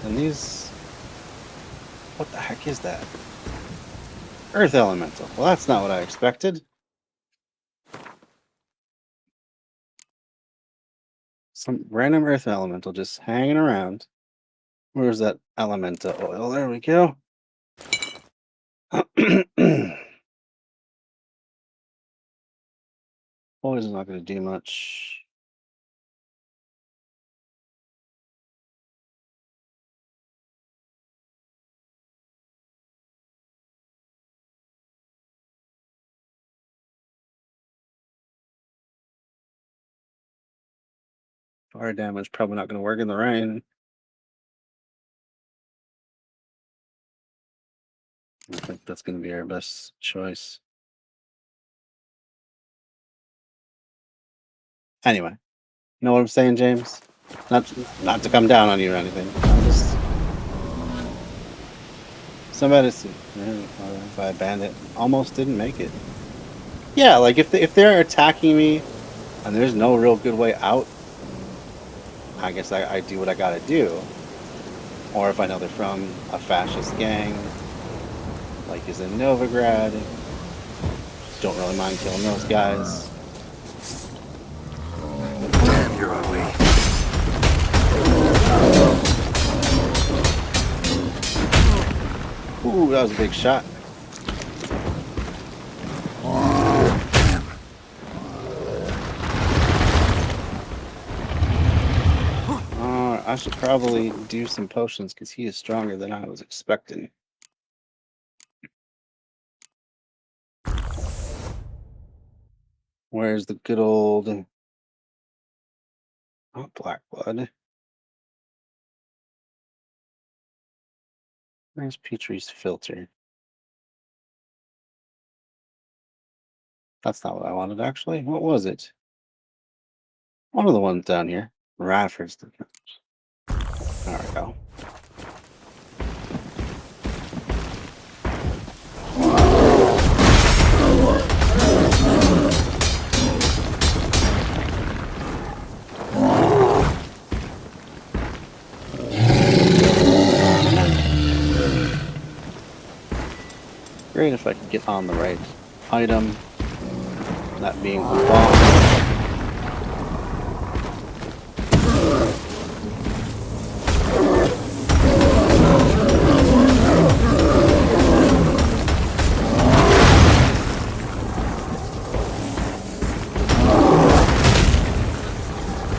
And these... What the heck is that? Earth elemental. Well, that's not what I expected. Some random earth elemental just hanging around. Where's that elemental oil? There we go. Poison's not going to do much. Fire damage probably not going to work in the rain. I think that's going to be our best choice. Anyway, you know what I'm saying, James? Not to come down on you or anything. I'm just somebody by a bandit almost didn't make it. Yeah, like if they're attacking me and there's no real good way out, I guess I do what I gotta do. Or if I know they're from a fascist gang, like is in Novigrad, don't really mind killing those guys. Damn, you're ugly. Ooh, that was a big shot. Damn. I should probably do some potions because he is stronger than I was expecting. Where's the good old... Oh, black blood. Where's Petrie's filter? That's not what I wanted, actually. What was it? One of the ones down here. Radford's. There we go. Great if I could get on the right item, that being the bomb.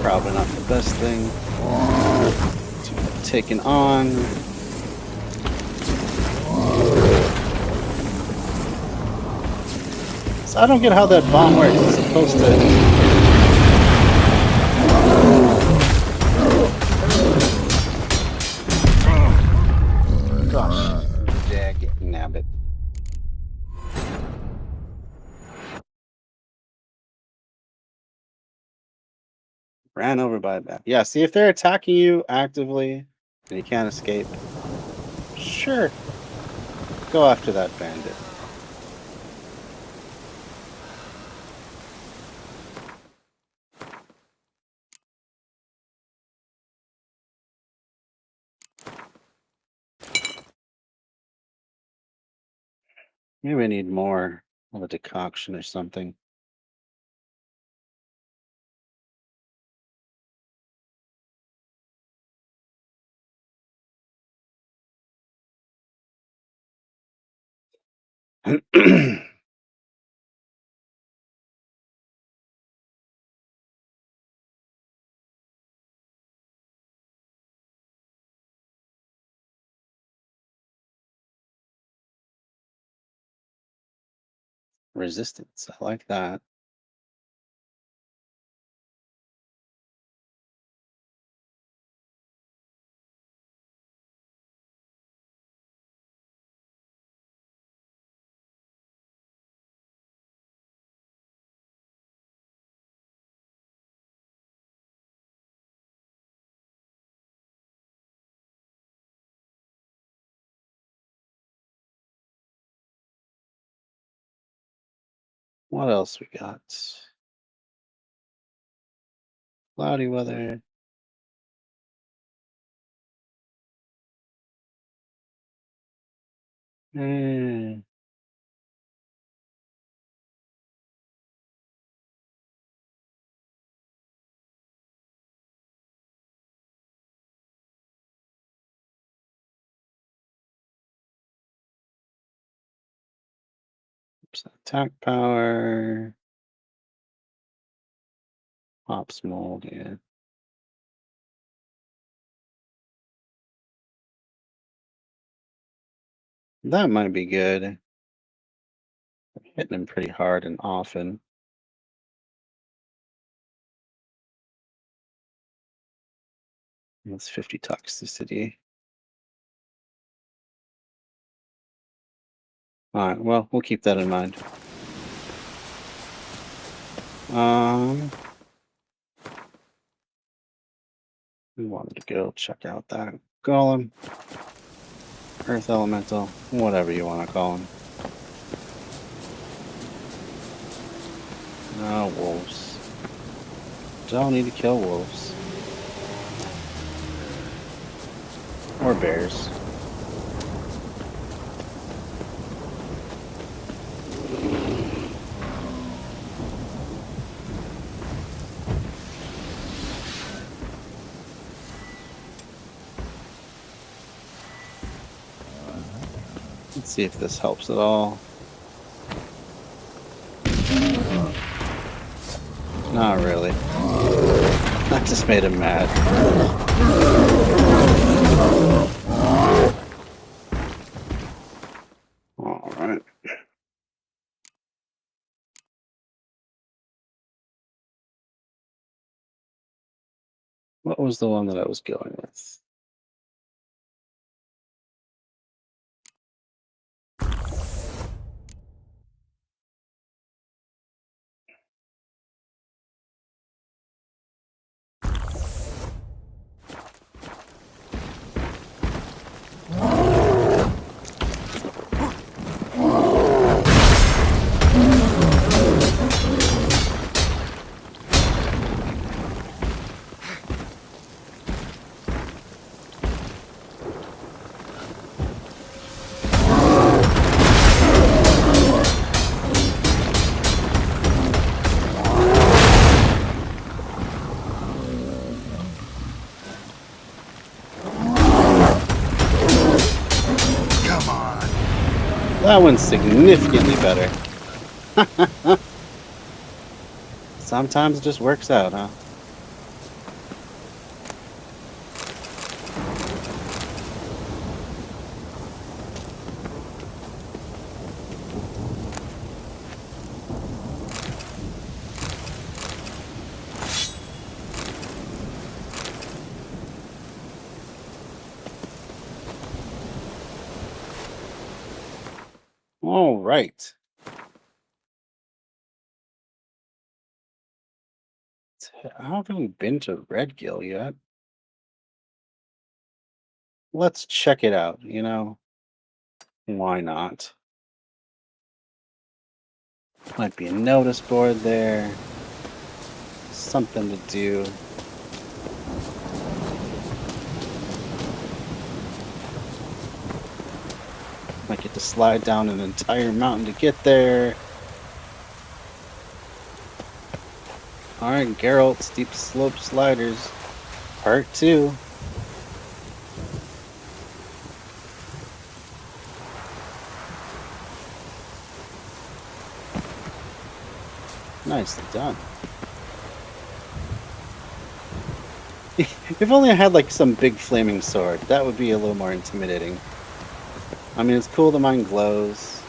Probably not the best thing to have taken on. So I don't get how that bomb works. It's supposed to... Gosh, dag nabbit. Ran over by a bat. Yeah, see, if they're attacking you actively and you can't escape, sure, go after that bandit. Maybe I need more of a decoction or something. resistance. I like that. What else we got? Cloudy weather. Hmm. Attack power. Hops mold, yeah. That might be good. I'm hitting him pretty hard and often. That's 50 toxicity. Alright, well, we'll keep that in mind. We wanted to go check out that golem. Earth elemental, whatever you want to call him. No, wolves. Don't need to kill wolves. Or bears. Let's see if this helps at all. Not really. That just made him mad. Alright. What was the one that I was going with? That one's significantly better. Sometimes it just works out, huh? All right. I haven't been to Redgill yet. Let's check it out, you know? Why not? Might be a notice board there. Something to do. Might get to slide down an entire mountain to get there. Alright, Garalt, Steep Slope Sliders, Part 2. Nicely done. If only I had like some big flaming sword, that would be a little more intimidating. I mean, it's cool that mine glows.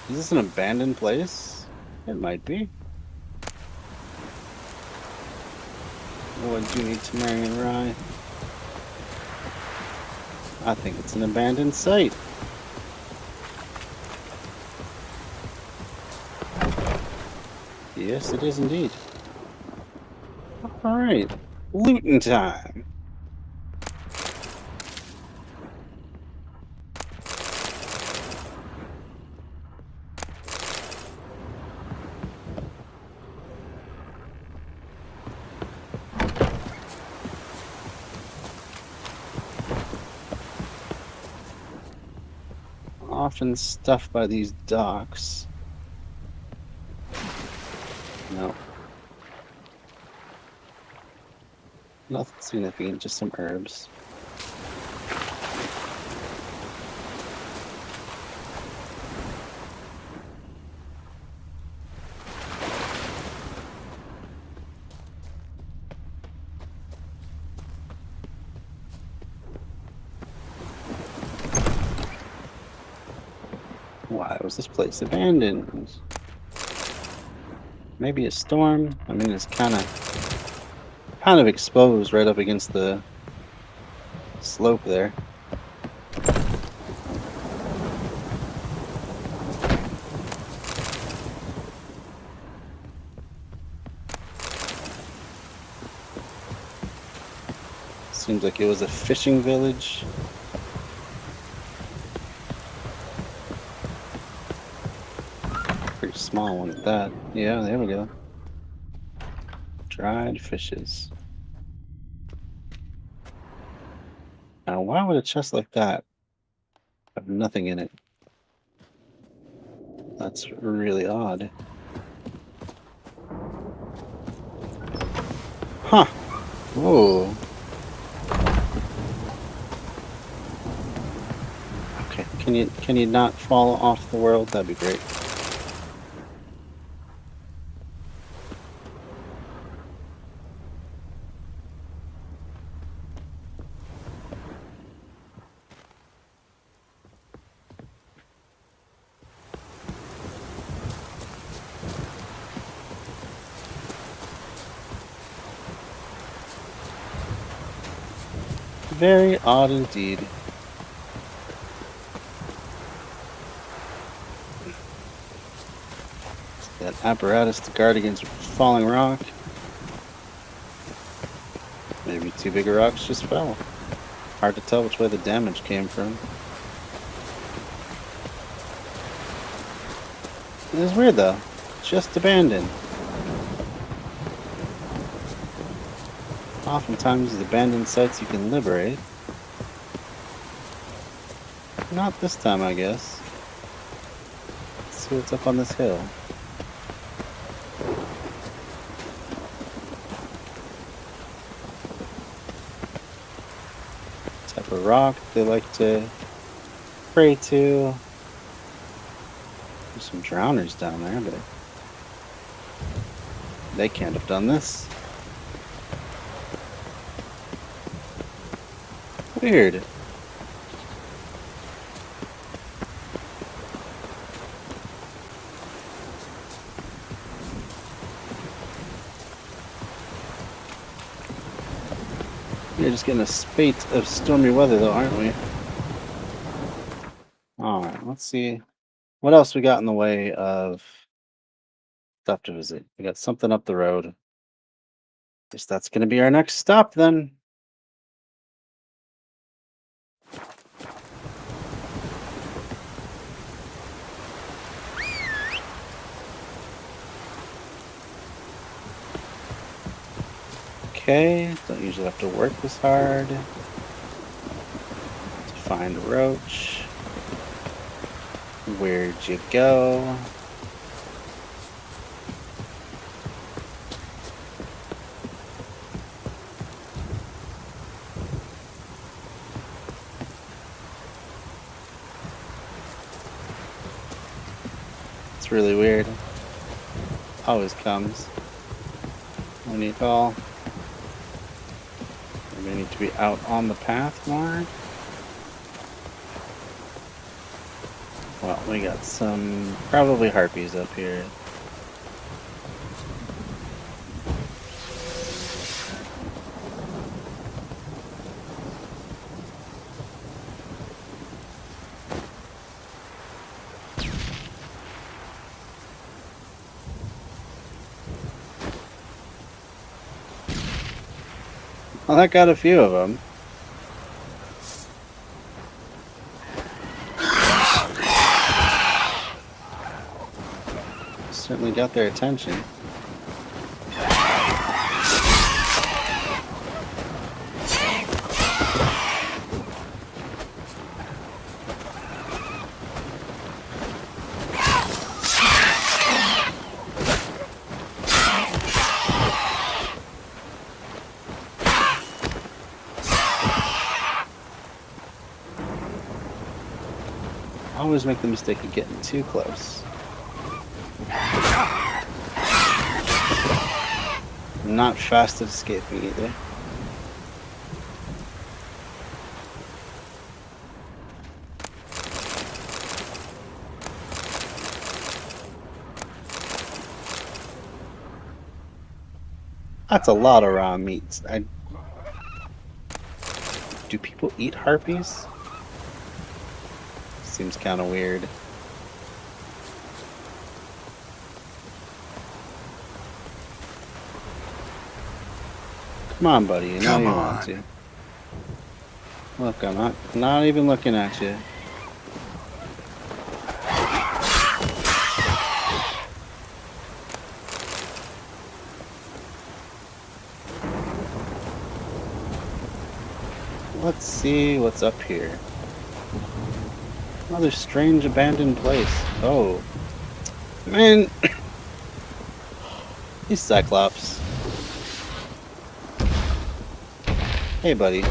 Is this an abandoned place? It might be. What do you need to marry and rye? I think it's an abandoned site. Yes, it is indeed. Alright. Looting time. Often stuffed by these docks. No. Nothing significant, just some herbs. Why was this place abandoned? Maybe a storm? I mean, it's kind of exposed right up against the slope there. Seems like it was a fishing village. Pretty small one at that. Yeah, there we go. Dried fishes. Now, why would a chest like that have nothing in it? That's really odd. Huh. Whoa. Okay, can you not fall off the world? That'd be great. Very odd indeed. That apparatus to guard against falling rock. Maybe too big of rocks just fell. Hard to tell which way the damage came from. It is weird though. Just abandoned. Oftentimes these abandoned sites you can liberate. Not this time, I guess. Let's see what's up on this hill. Type of rock they like to pray to. There's some drowners down there, but they can't have done this. Weird. We're just getting a spate of stormy weather though, aren't we? Alright, let's see what else we got in the way of stuff to visit. We got something up the road. Guess that's gonna be our next stop then. Okay, don't usually have to work this hard to find a roach. Where'd you go? It's really weird. Always comes when you call. We need to be out on the path more. Well, we got some probably harpies up here. Well, that got a few of them. Certainly got their attention. Always make the mistake of getting too close. Not fast at escaping either. That's a lot of raw meats. Do people eat harpies? Seems kind of weird. Come on, buddy. You know you want to. Look, I'm not even looking at you. Let's see what's up here. Another strange abandoned place. Oh. Man. These Cyclops. Hey, buddy.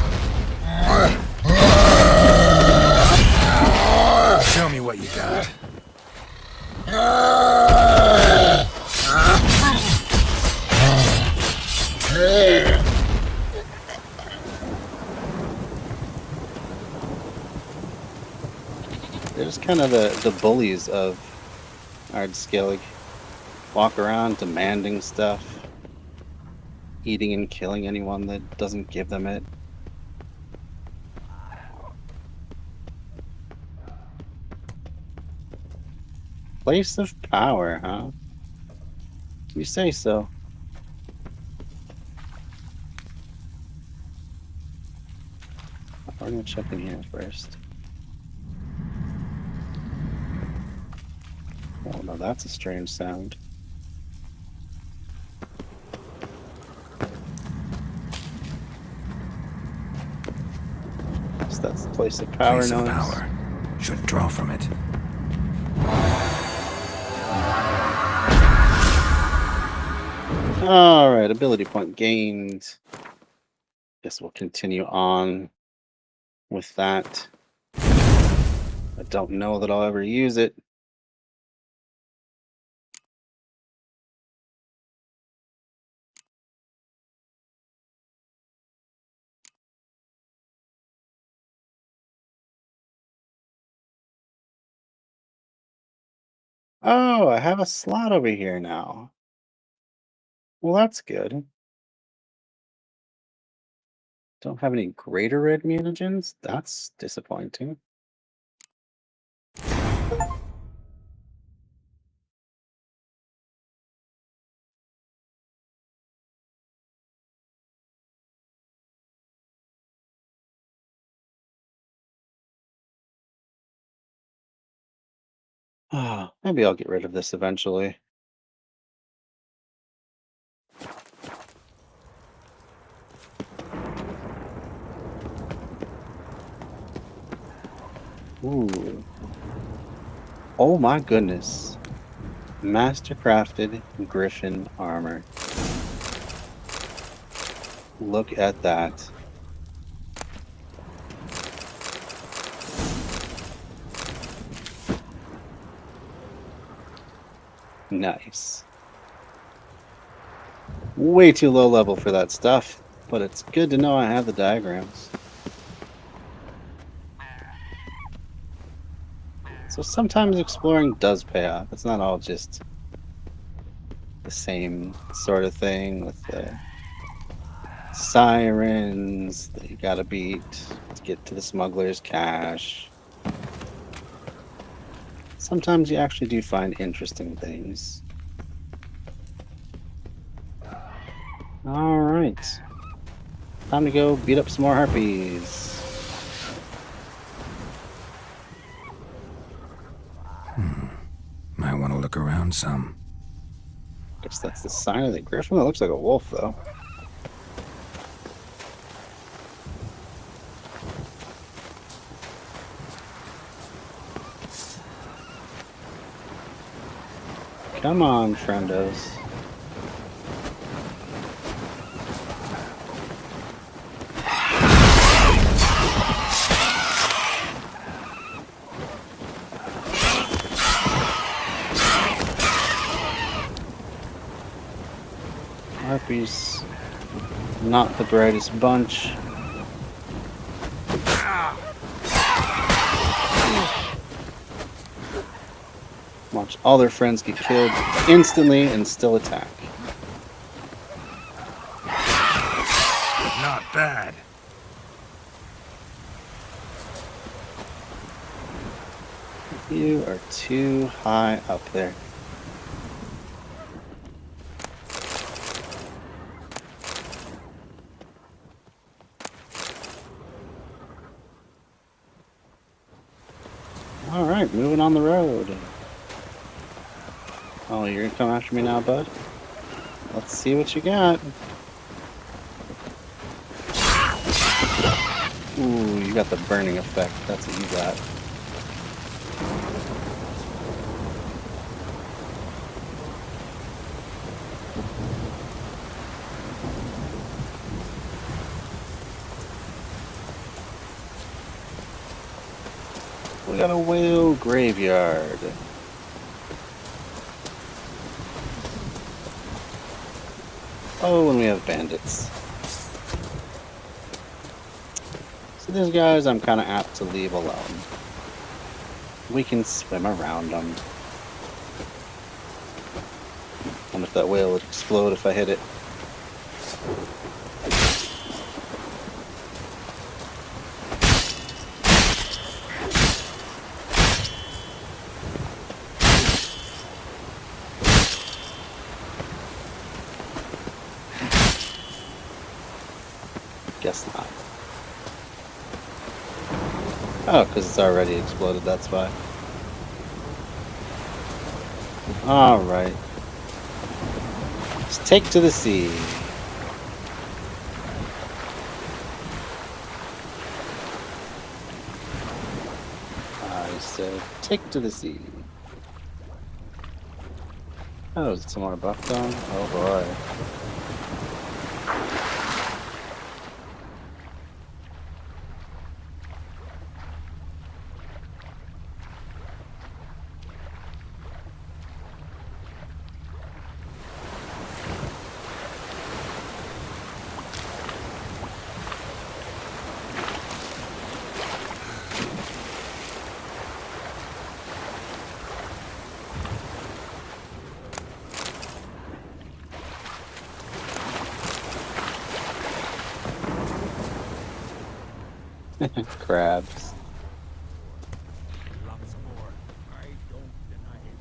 Show me what you got. They're just kind of the bullies of Ardskillig. Walk around demanding stuff. Eating and killing anyone that doesn't give them it. Place of power, huh? You say so. We're gonna check in here first. Oh no, that's a strange sound. So that's the place of power Place of noise. power. Should draw from it. Alright, ability point gained. Guess we'll continue on with that. I don't know that I'll ever use it. Oh, I have a slot over here now. Well, that's good. Don't have any greater red mutagens? That's disappointing. Ah, maybe I'll get rid of this eventually. Ooh. Oh my goodness. Mastercrafted Griffin armor. Look at that. Nice. Way too low level for that stuff, but it's good to know I have the diagrams. So sometimes exploring does pay off. It's not all just the same sort of thing with the sirens that you gotta beat to get to the smuggler's cache. Sometimes you actually do find interesting things. All right. Time to go beat up some more harpies. Might want to look around some. Guess that's the sign of the griffin. It looks like a wolf, though. Come on, friendos. Harpies, not the brightest bunch. Watch all their friends get killed instantly and still attack. Not bad. You are too high up there. Alright, moving on the road. Oh, you're gonna come after me now, bud? Let's see what you got. Ooh, you got the burning effect. That's what you got. We got a whale graveyard. Oh, and we have bandits. So these guys I'm kind of apt to leave alone. We can swim around them. Wonder if that whale would explode if I hit it. Guess not. Oh, because it's already exploded, that's why. Alright. Let's take to the sea. I said take to the sea. Oh, is it some more buckthorn? Oh boy. Crabs. Lots more. I don't deny it.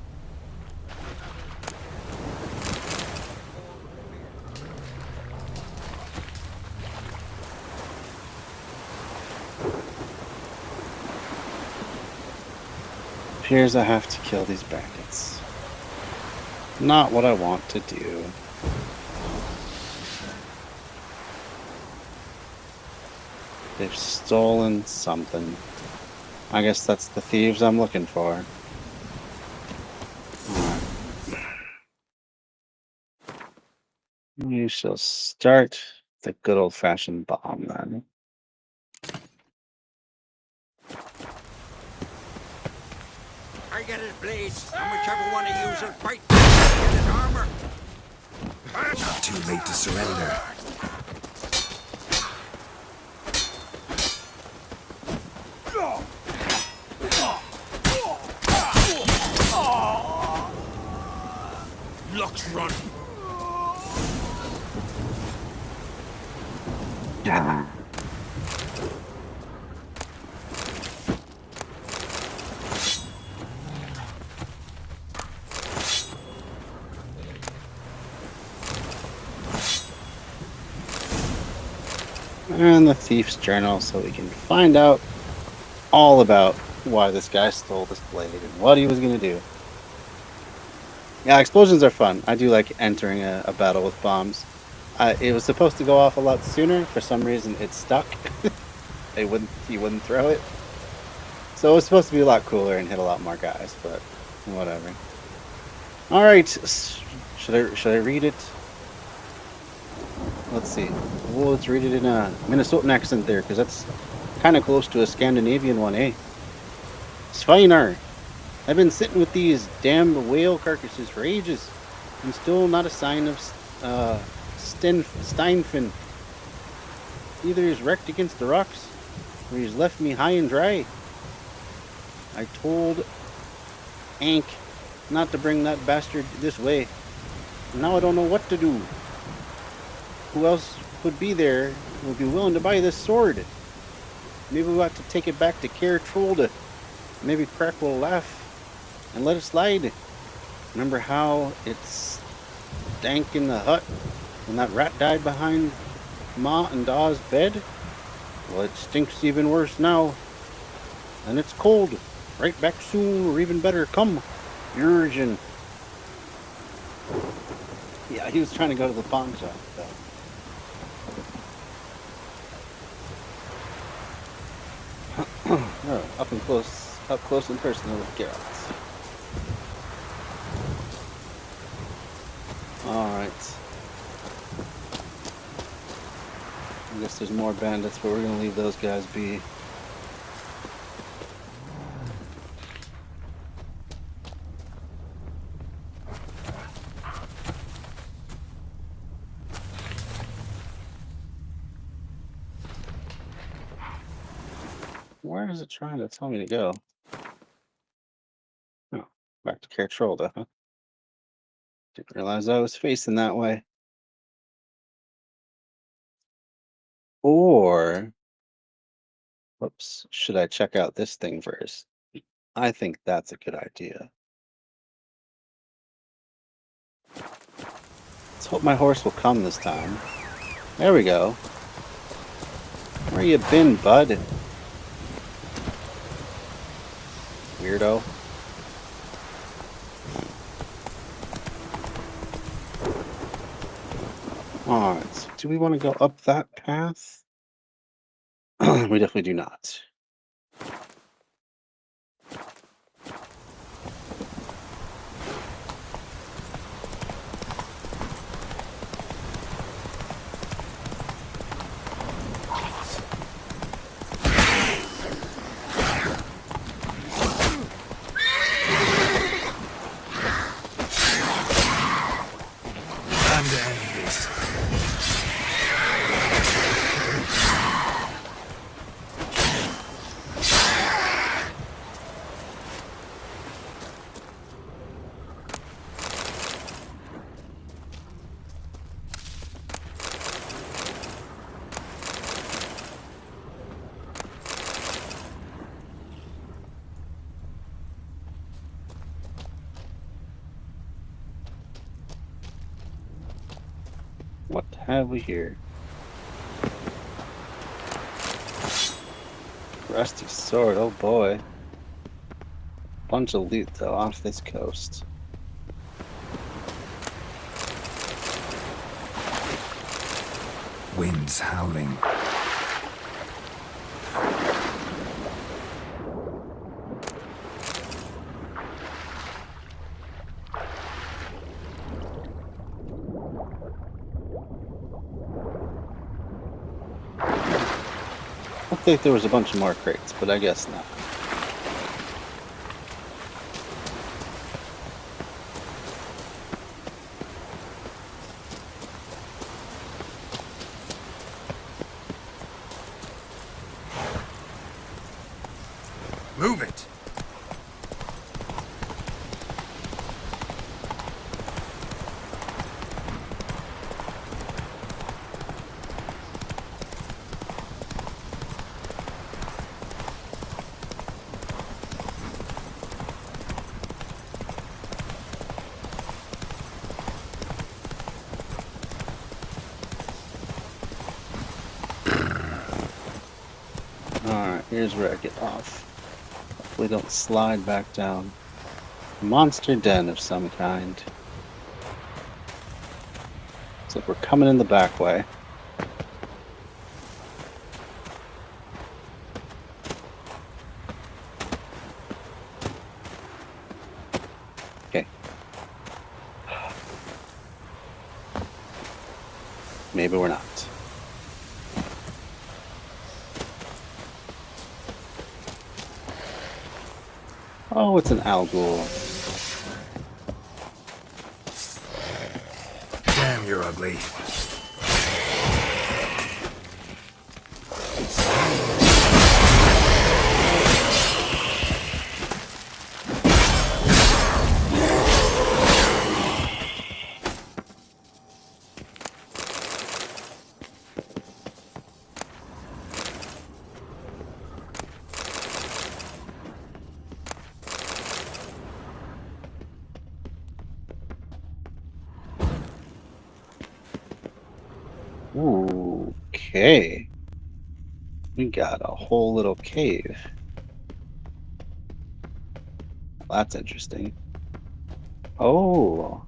Appears I have to kill these bandits. Not what I want to do. They've stolen something. I guess that's the thieves I'm looking for. You shall start the good old-fashioned bomb then. I get his blades, and whichever one I use will fight get his armor. Not too late to surrender. Fuck's run. And the thief's journal, so we can find out all about why this guy stole this blade and what he was going to do. Yeah, explosions are fun. I do like entering a battle with bombs. It was supposed to go off a lot sooner. For some reason, it stuck. He wouldn't throw it. So it was supposed to be a lot cooler and hit a lot more guys, but whatever. All right, should I read it? Let's see. Well, let's read it in a Minnesotan accent there, because that's kind of close to a Scandinavian one, eh? Sveinar. I've been sitting with these damned whale carcasses for ages, and still not a sign of Steinfin. Either he's wrecked against the rocks, or he's left me high and dry. I told Ank not to bring that bastard this way. Now I don't know what to do. Who else would be there who would be willing to buy this sword? Maybe we ought to take it back to Care Trolde. Maybe Crack will laugh and let it slide. Remember how it stank in the hut when that rat died behind Ma and Da's bed? Well, it stinks even worse now. And it's cold. Right back soon, or even better, come, Urgin. Yeah, he was trying to go to the pawn shop, though. Oh, up close and personal with Garalt. Alright. I guess there's more bandits, but we're gonna leave those guys be. Where is it trying to tell me to go? Oh, back to Care Trolde, huh? Didn't realize I was facing that way. Or, whoops, should I check out this thing first? I think that's a good idea. Let's hope my horse will come this time. There we go. Where you been, bud? Weirdo. Alright, so do we want to go up that path? We definitely do not. Time to end this. What have we here? Rusty sword, oh boy. Bunch of loot though off this coast. Winds howling. I think there was a bunch of more crates, but I guess not. Move it! here's where I get off. Hopefully don't slide back down. Monster den of some kind. Looks like we're coming in the back way. Okay. Maybe we're not. Oh, it's an Algul. Damn, you're ugly. Ooh, okay. We got a whole little cave. Well, that's interesting. Oh.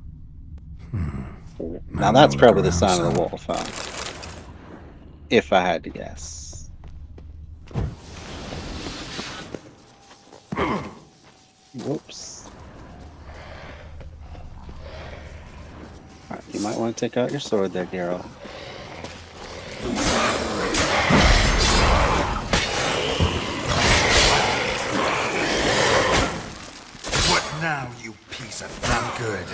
Now that's probably the sign of the wolf, huh? If I had to guess. Whoops. Alright, you might want to take out your sword there, Garalt. What now, you piece of damn good?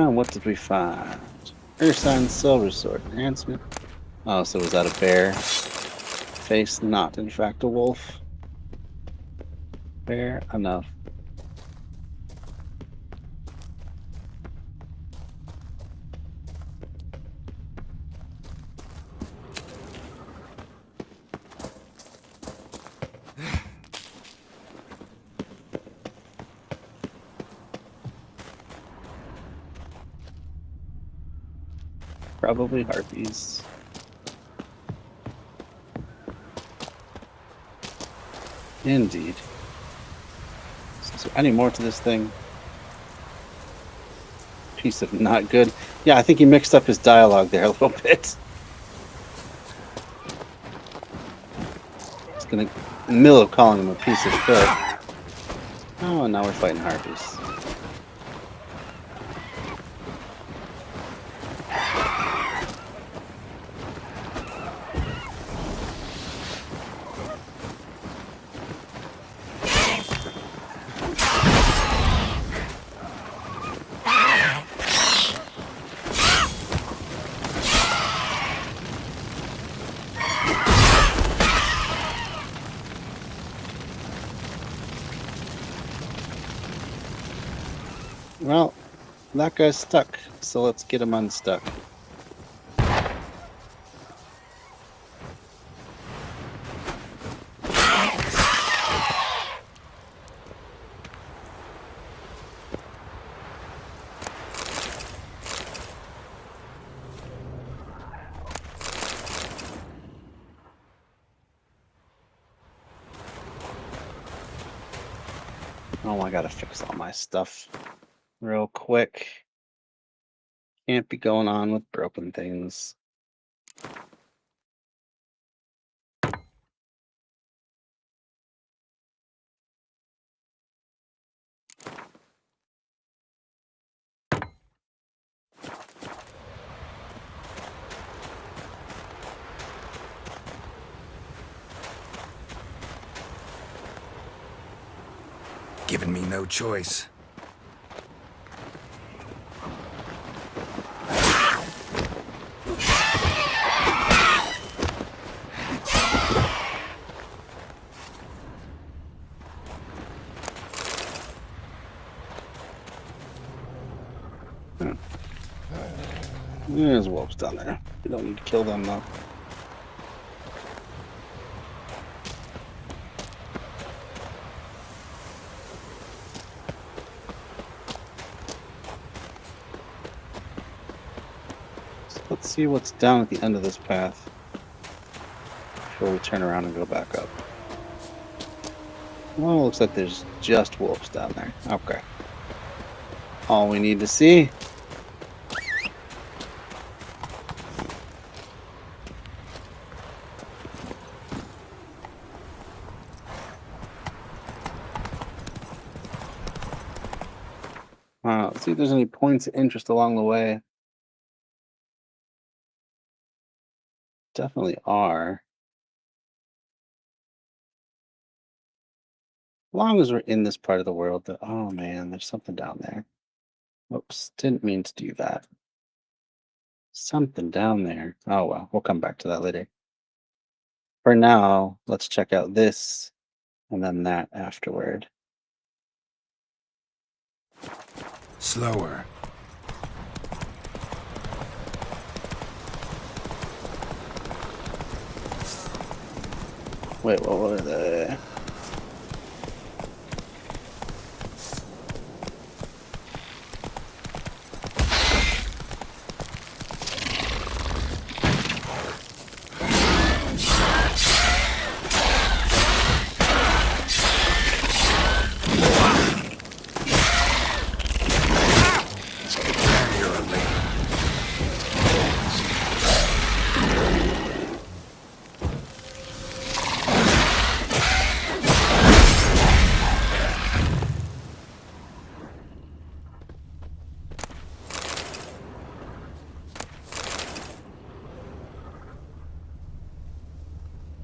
What did we find? Ursine silver sword enhancement. Oh, so was that a bear face? Not, in fact, a wolf. Fair enough. Probably harpies. Indeed. Is there any more to this thing? Piece of not good. Yeah, I think he mixed up his dialogue there a little bit. It's gonna, in the middle of calling him a piece of shit. Oh, and now we're fighting harpies. Well, that guy's stuck, so let's get him unstuck. Oh, I gotta fix all my stuff real quick. Can't be going on with broken things. Giving me no choice. There's wolves down there. We don't need to kill them though. So let's see what's down at the end of this path before we turn around and go back up. Well, it looks like there's just wolves down there. Okay. All we need to see. Let's see if there's any points of interest along the way. Definitely are. As long as we're in this part of the world, oh man, there's something down there. Oops, didn't mean to do that. Something down there. Oh well, we'll come back to that later. For now, let's check out this and then that afterward. Slower. Wait, what were they?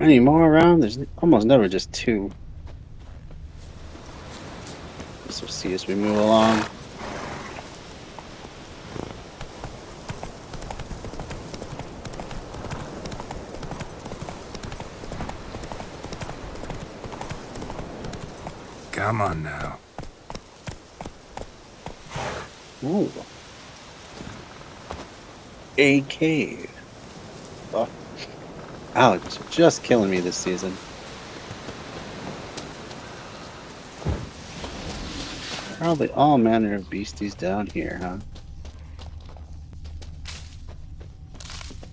Any more around? There's almost never just two. This will see as we move along. Come on now. Ooh. A cave. Oh. Alex, you're just killing me this season. Probably all manner of beasties down here, huh?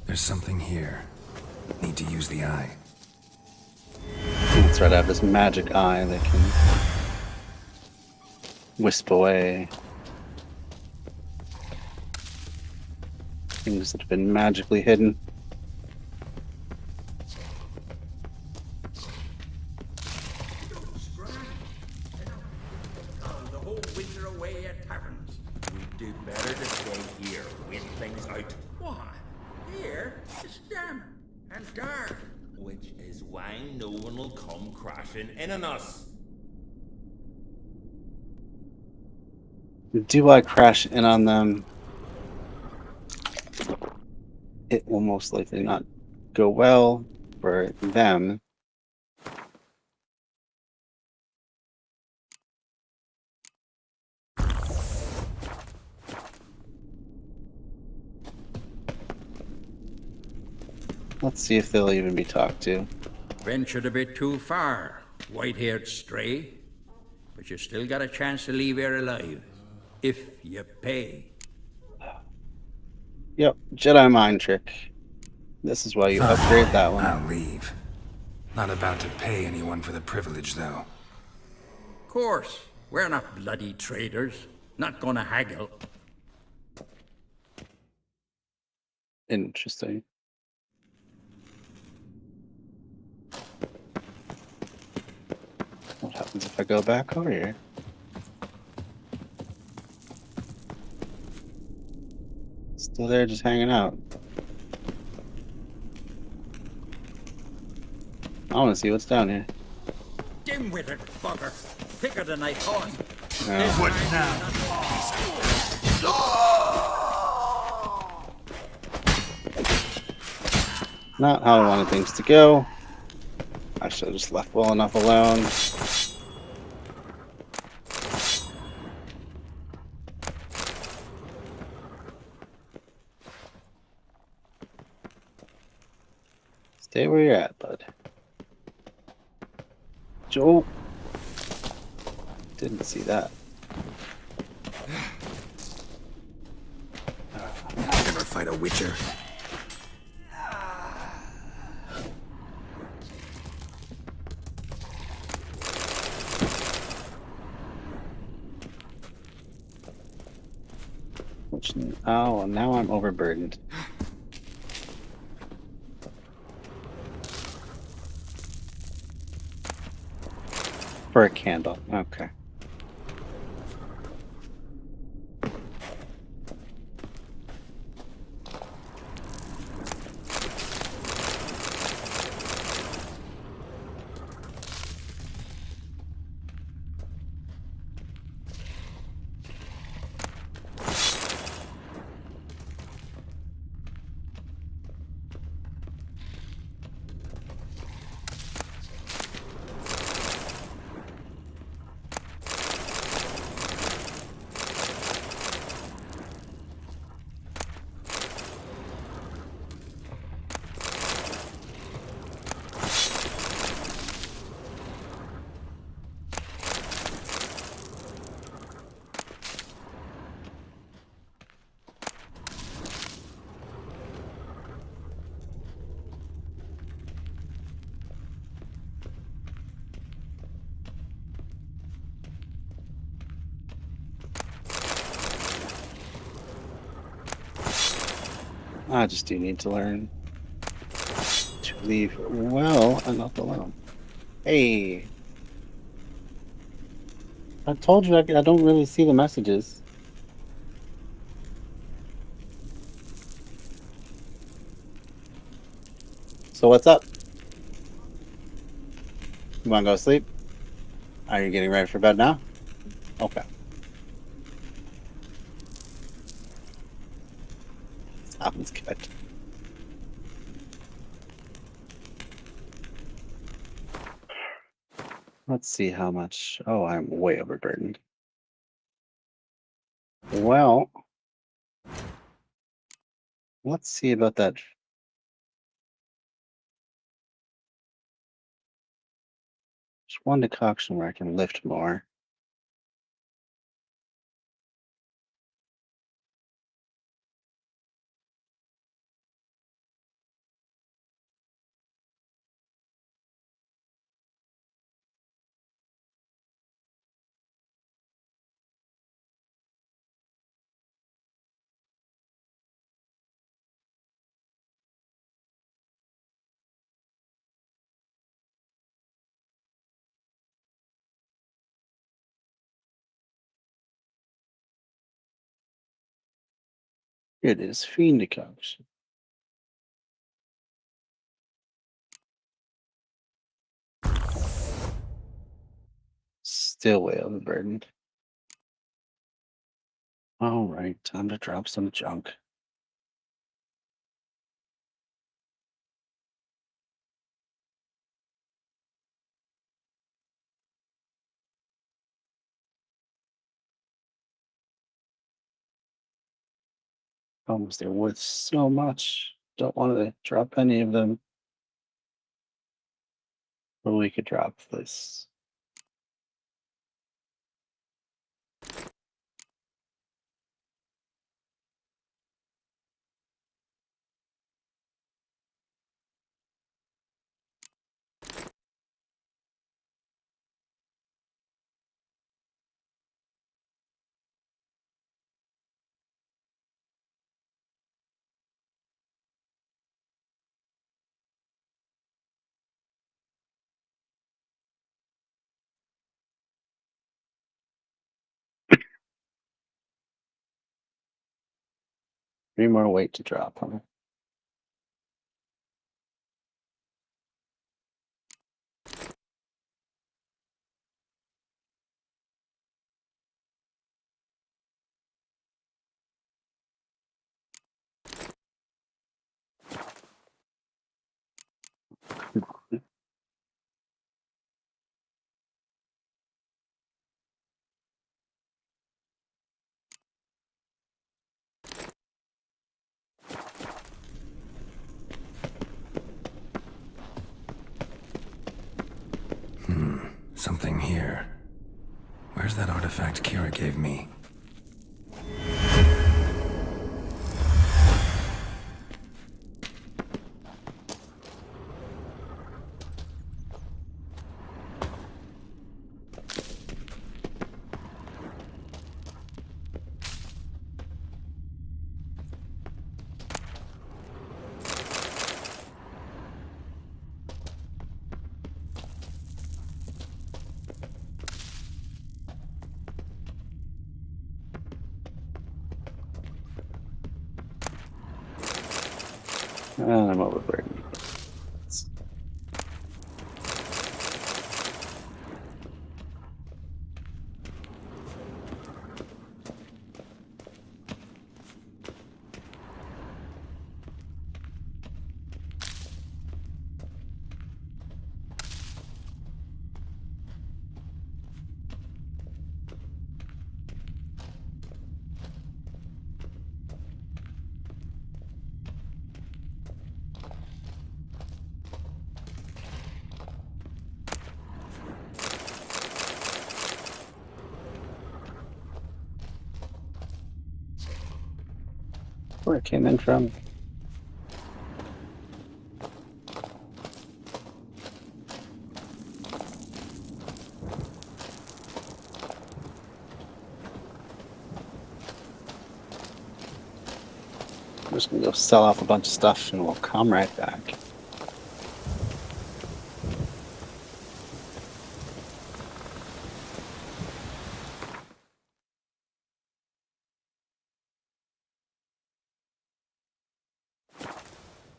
There's something here. Need to use the eye. That's right, I have this magic eye that can wisp away things that have been magically hidden. The whole winter away at taverns. We do better to stay here, win things out. Why? Here is damp and dark. Which is why no one will come crashing in on us. Do I crash in on them? It will most likely not go well for them. Let's see if they'll even be talked to. Ventured a bit too far, white-haired stray. But you still got a chance to leave here alive. If you pay. Yep, Jedi mind trick. This is why you upgrade that one. I'll leave. Not about to pay anyone for the privilege, though. Of course, we're not bloody traders. Not gonna haggle. Interesting. What happens if I go back over here? Still there, just hanging out. I want to see what's down here. Dim-witted bugger. Thicker than I thought. What now? Not how I wanted things to go. I should have just left well enough alone. Stay where you're at, bud. Joe. Didn't see that. Never fight a Witcher. Oh, now I'm overburdened. For a candle. Okay. I just do need to learn to leave well enough alone. Hey, I told you I don't really see the messages. So what's up? You want to go to sleep? Are you getting ready for bed now? Okay. Sounds good. Let's see how much. Oh, I'm way overburdened. Well, let's see about that. Just one decoction where I can lift more. Here it is, fiend decoction. Still way overburdened. All right, time to drop some junk. Almost they're worth so much. Don't want to drop any of them. Or we could drop this. Three more weight to drop, huh? here. Where's that artifact Kira gave me? And I'm overburdened. Where it came in from. I'm just gonna go sell off a bunch of stuff and we'll come right back.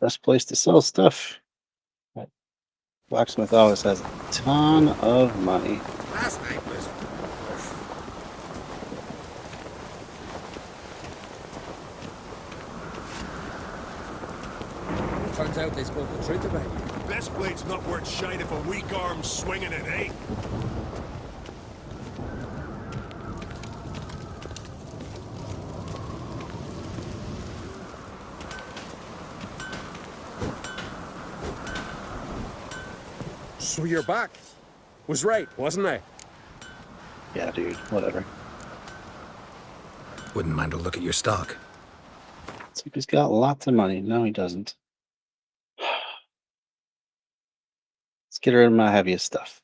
Best place to sell stuff. Blacksmith always has a ton of money. Last night was... Turns out they spoke the truth about you. Best blade's not worth shite if a weak arm's swinging it, eh? So you're back. Was right, wasn't I? Yeah, dude, whatever. Wouldn't mind a look at your stock. It's like he's got lots of money. No, he doesn't. Let's get rid of my heaviest stuff.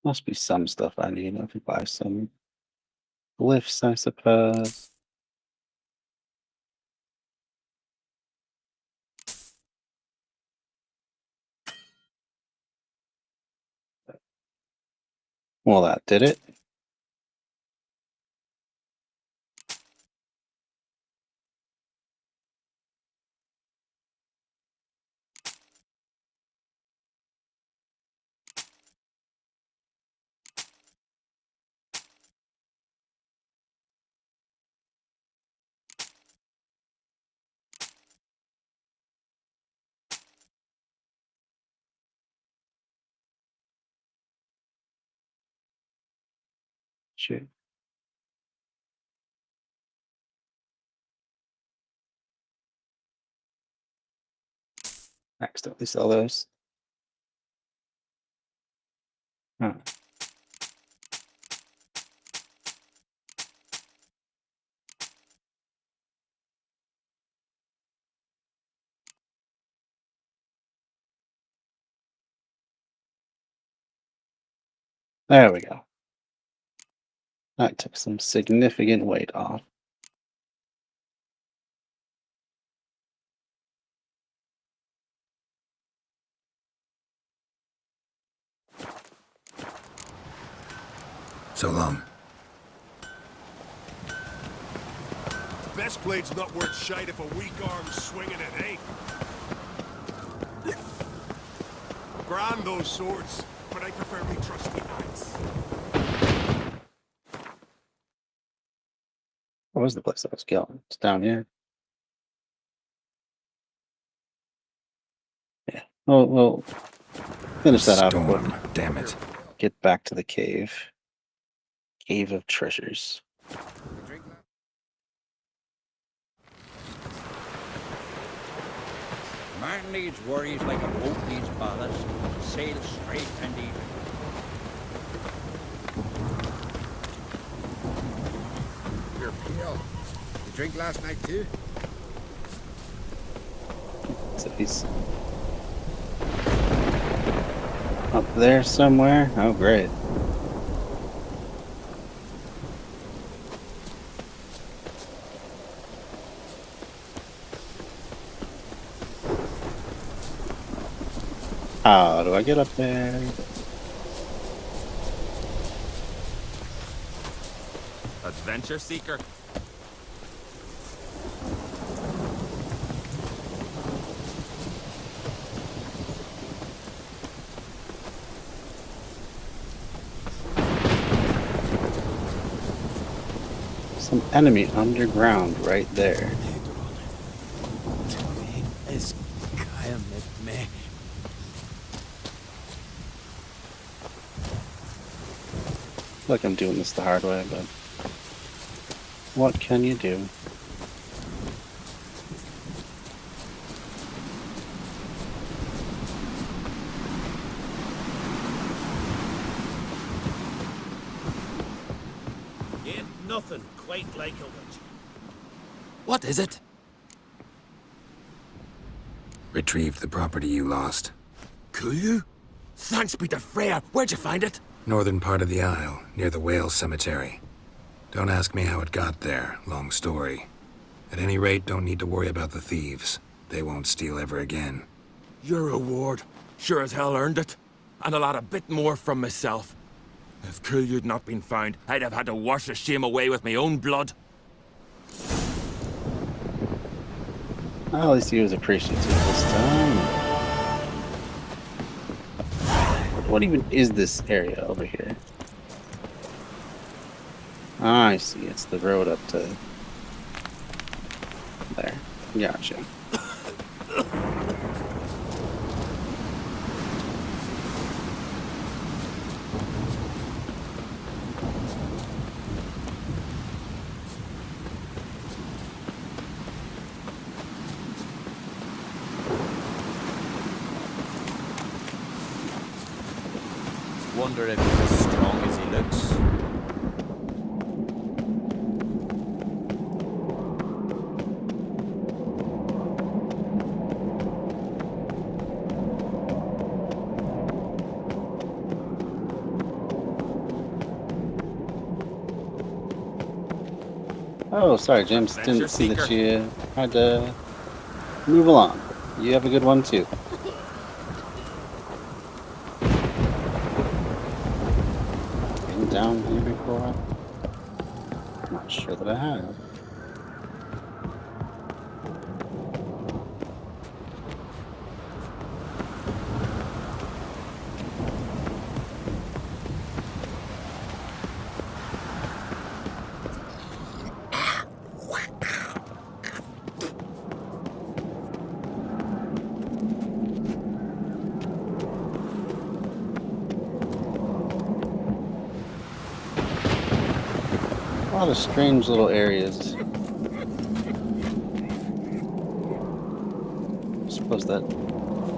Must be some stuff I need if we buy some glyphs, I suppose. Well, that did it. Shit. Accidentally sell those. Huh. There we go. That took some significant weight off. So long. Best blade's not worth shite if a weak arm's swinging it, eh? Grand those swords, but I prefer me trusty knights. Where was the place I was going? It's down here. Yeah. We'll finish that off. Before Storm, damn it. get back to the cave. Cave of treasures. Man needs worries like a boat needs ballast. Sail straight and even. You're pale. You drink last night too? So he's up there somewhere. Oh, great. How do I get up there? Adventure seeker. Some enemy underground right there. Like I'm doing this the hard way, but what can you do? Ain't nothing quite like a witch. What is it? Retrieved the property you lost. Could you? Thanks be to Freya. Where'd you find it? Northern part of the Isle, near the whale cemetery. Don't ask me how it got there, long story. At any rate, don't need to worry about the thieves. They won't steal ever again. Your reward. Sure as hell earned it. And I'll add a bit more from myself. If Kulyu'd not been found, I'd have had to wash the shame away with my own blood. Well, at least he was appreciative this time. What even is this area over here? Ah, I see. It's the road up to there. Gotcha. Wonder if he's as strong as he looks. Oh, sorry, James. Didn't see that you had to move along. You have a good one, too. Been down here before? Not sure that I have. A lot of strange little areas. I suppose that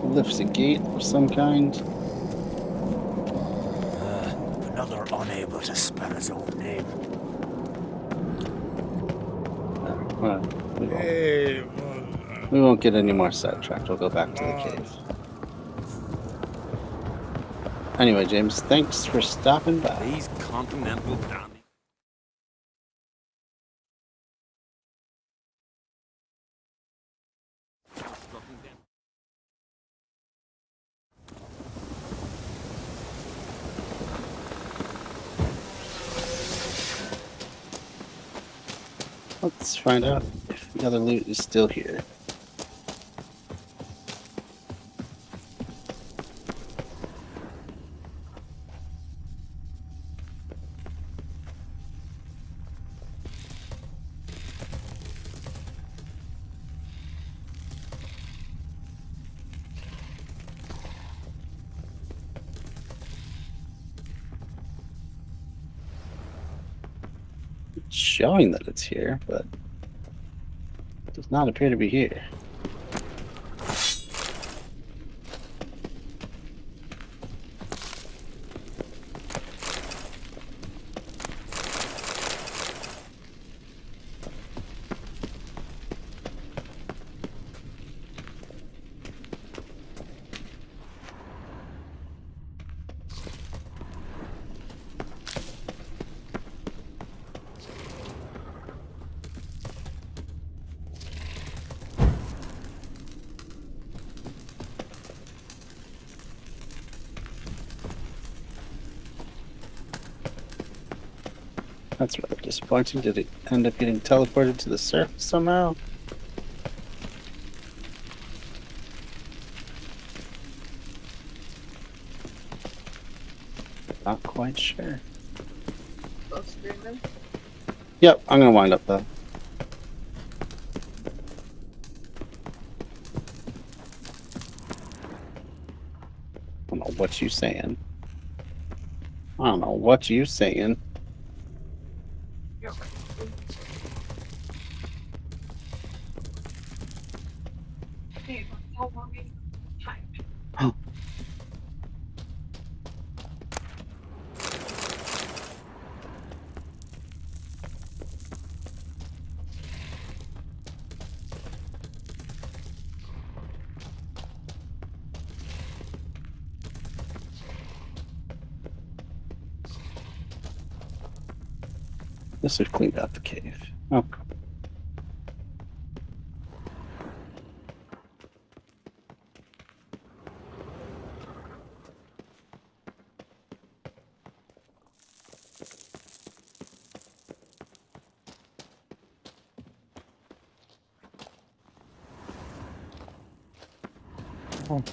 lifts a gate of some kind. Another unable to spell his own name. Well, we won't get any more sidetracked. We'll go back to the cave. Anyway, James, thanks for stopping by. These continental dandies. Let's find out if the other loot is still here. showing that it's here, but it does not appear to be here. That's rather disappointing. Did it end up getting teleported to the surface somehow? Not quite sure. Yep, I'm gonna wind up though. I don't know what you saying. I don't know what you saying. This would clean out the cave. Oh. Oh.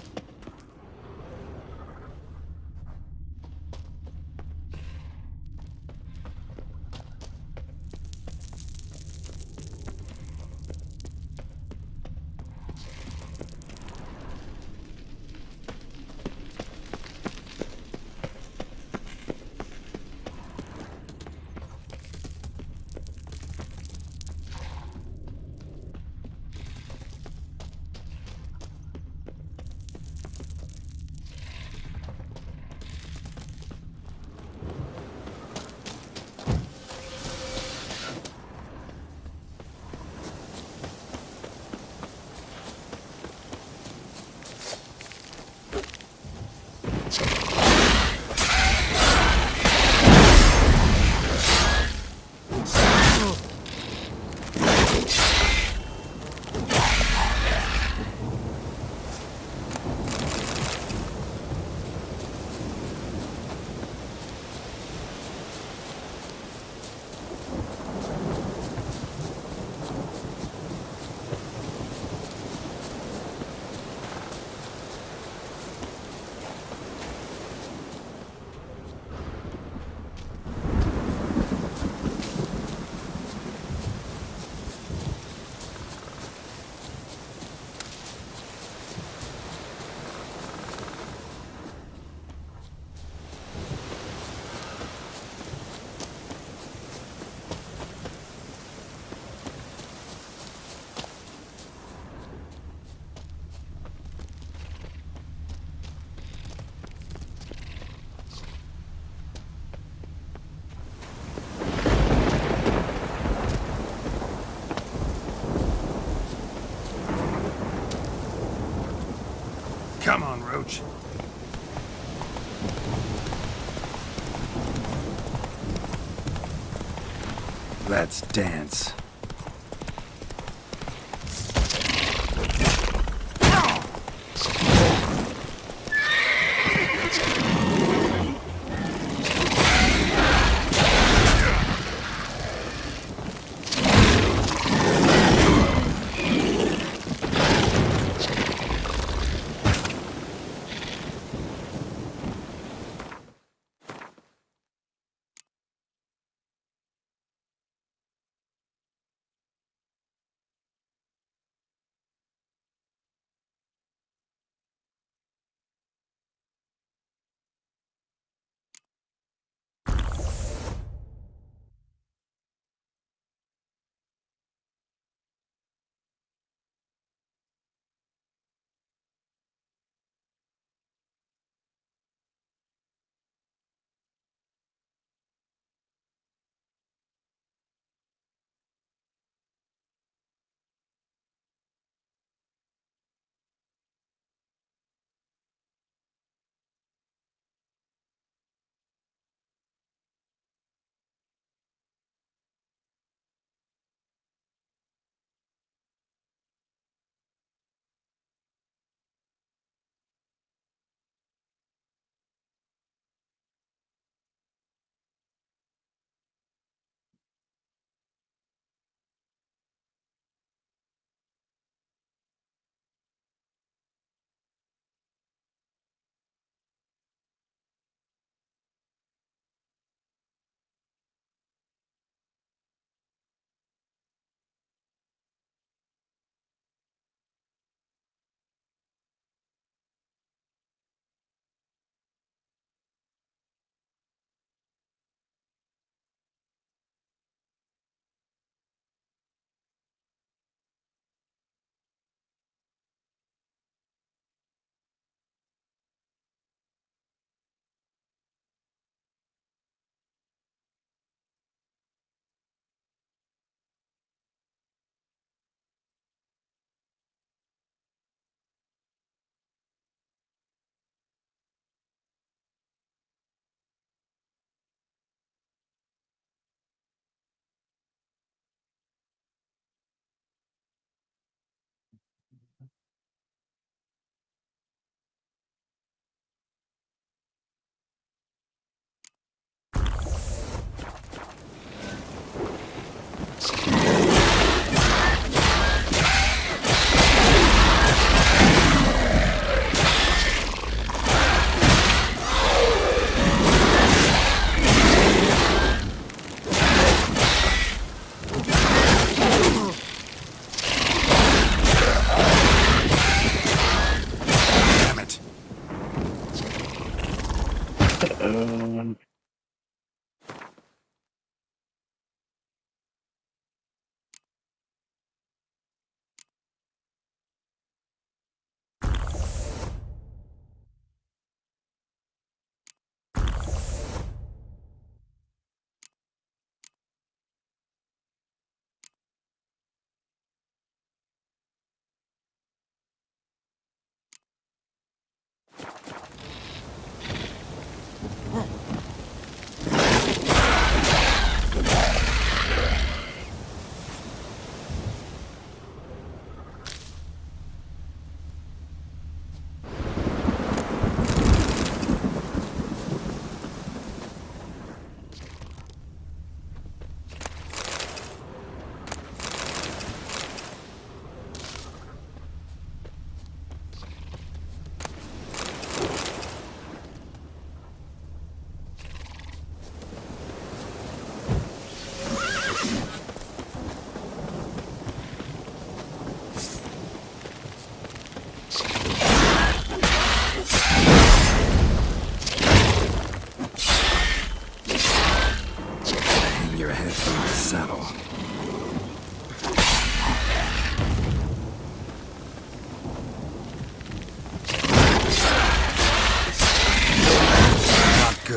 Come on, Roach. Let's dance.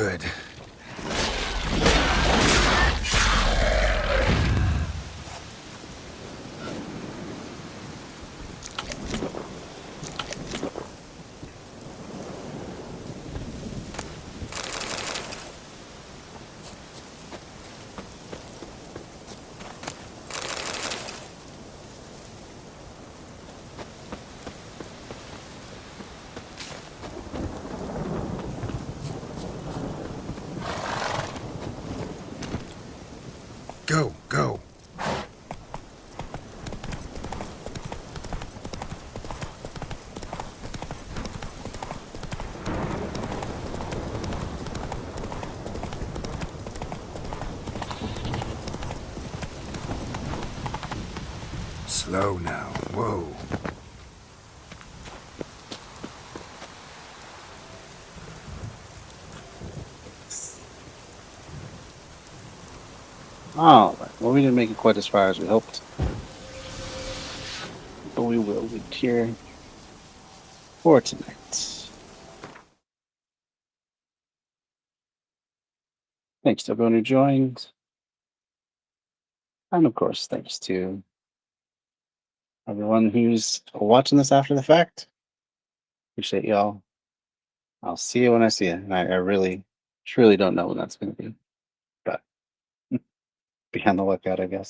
Good. Go, go. Slow now. Whoa. All right. Well, we didn't make it quite as far as we hoped, but we will be here for tonight. Thanks to everyone who joined, and of course, thanks to everyone who's watching this after the fact. Appreciate y'all. I'll see you when I see you, and I really, truly don't know when that's going to be, but be on the lookout, I guess.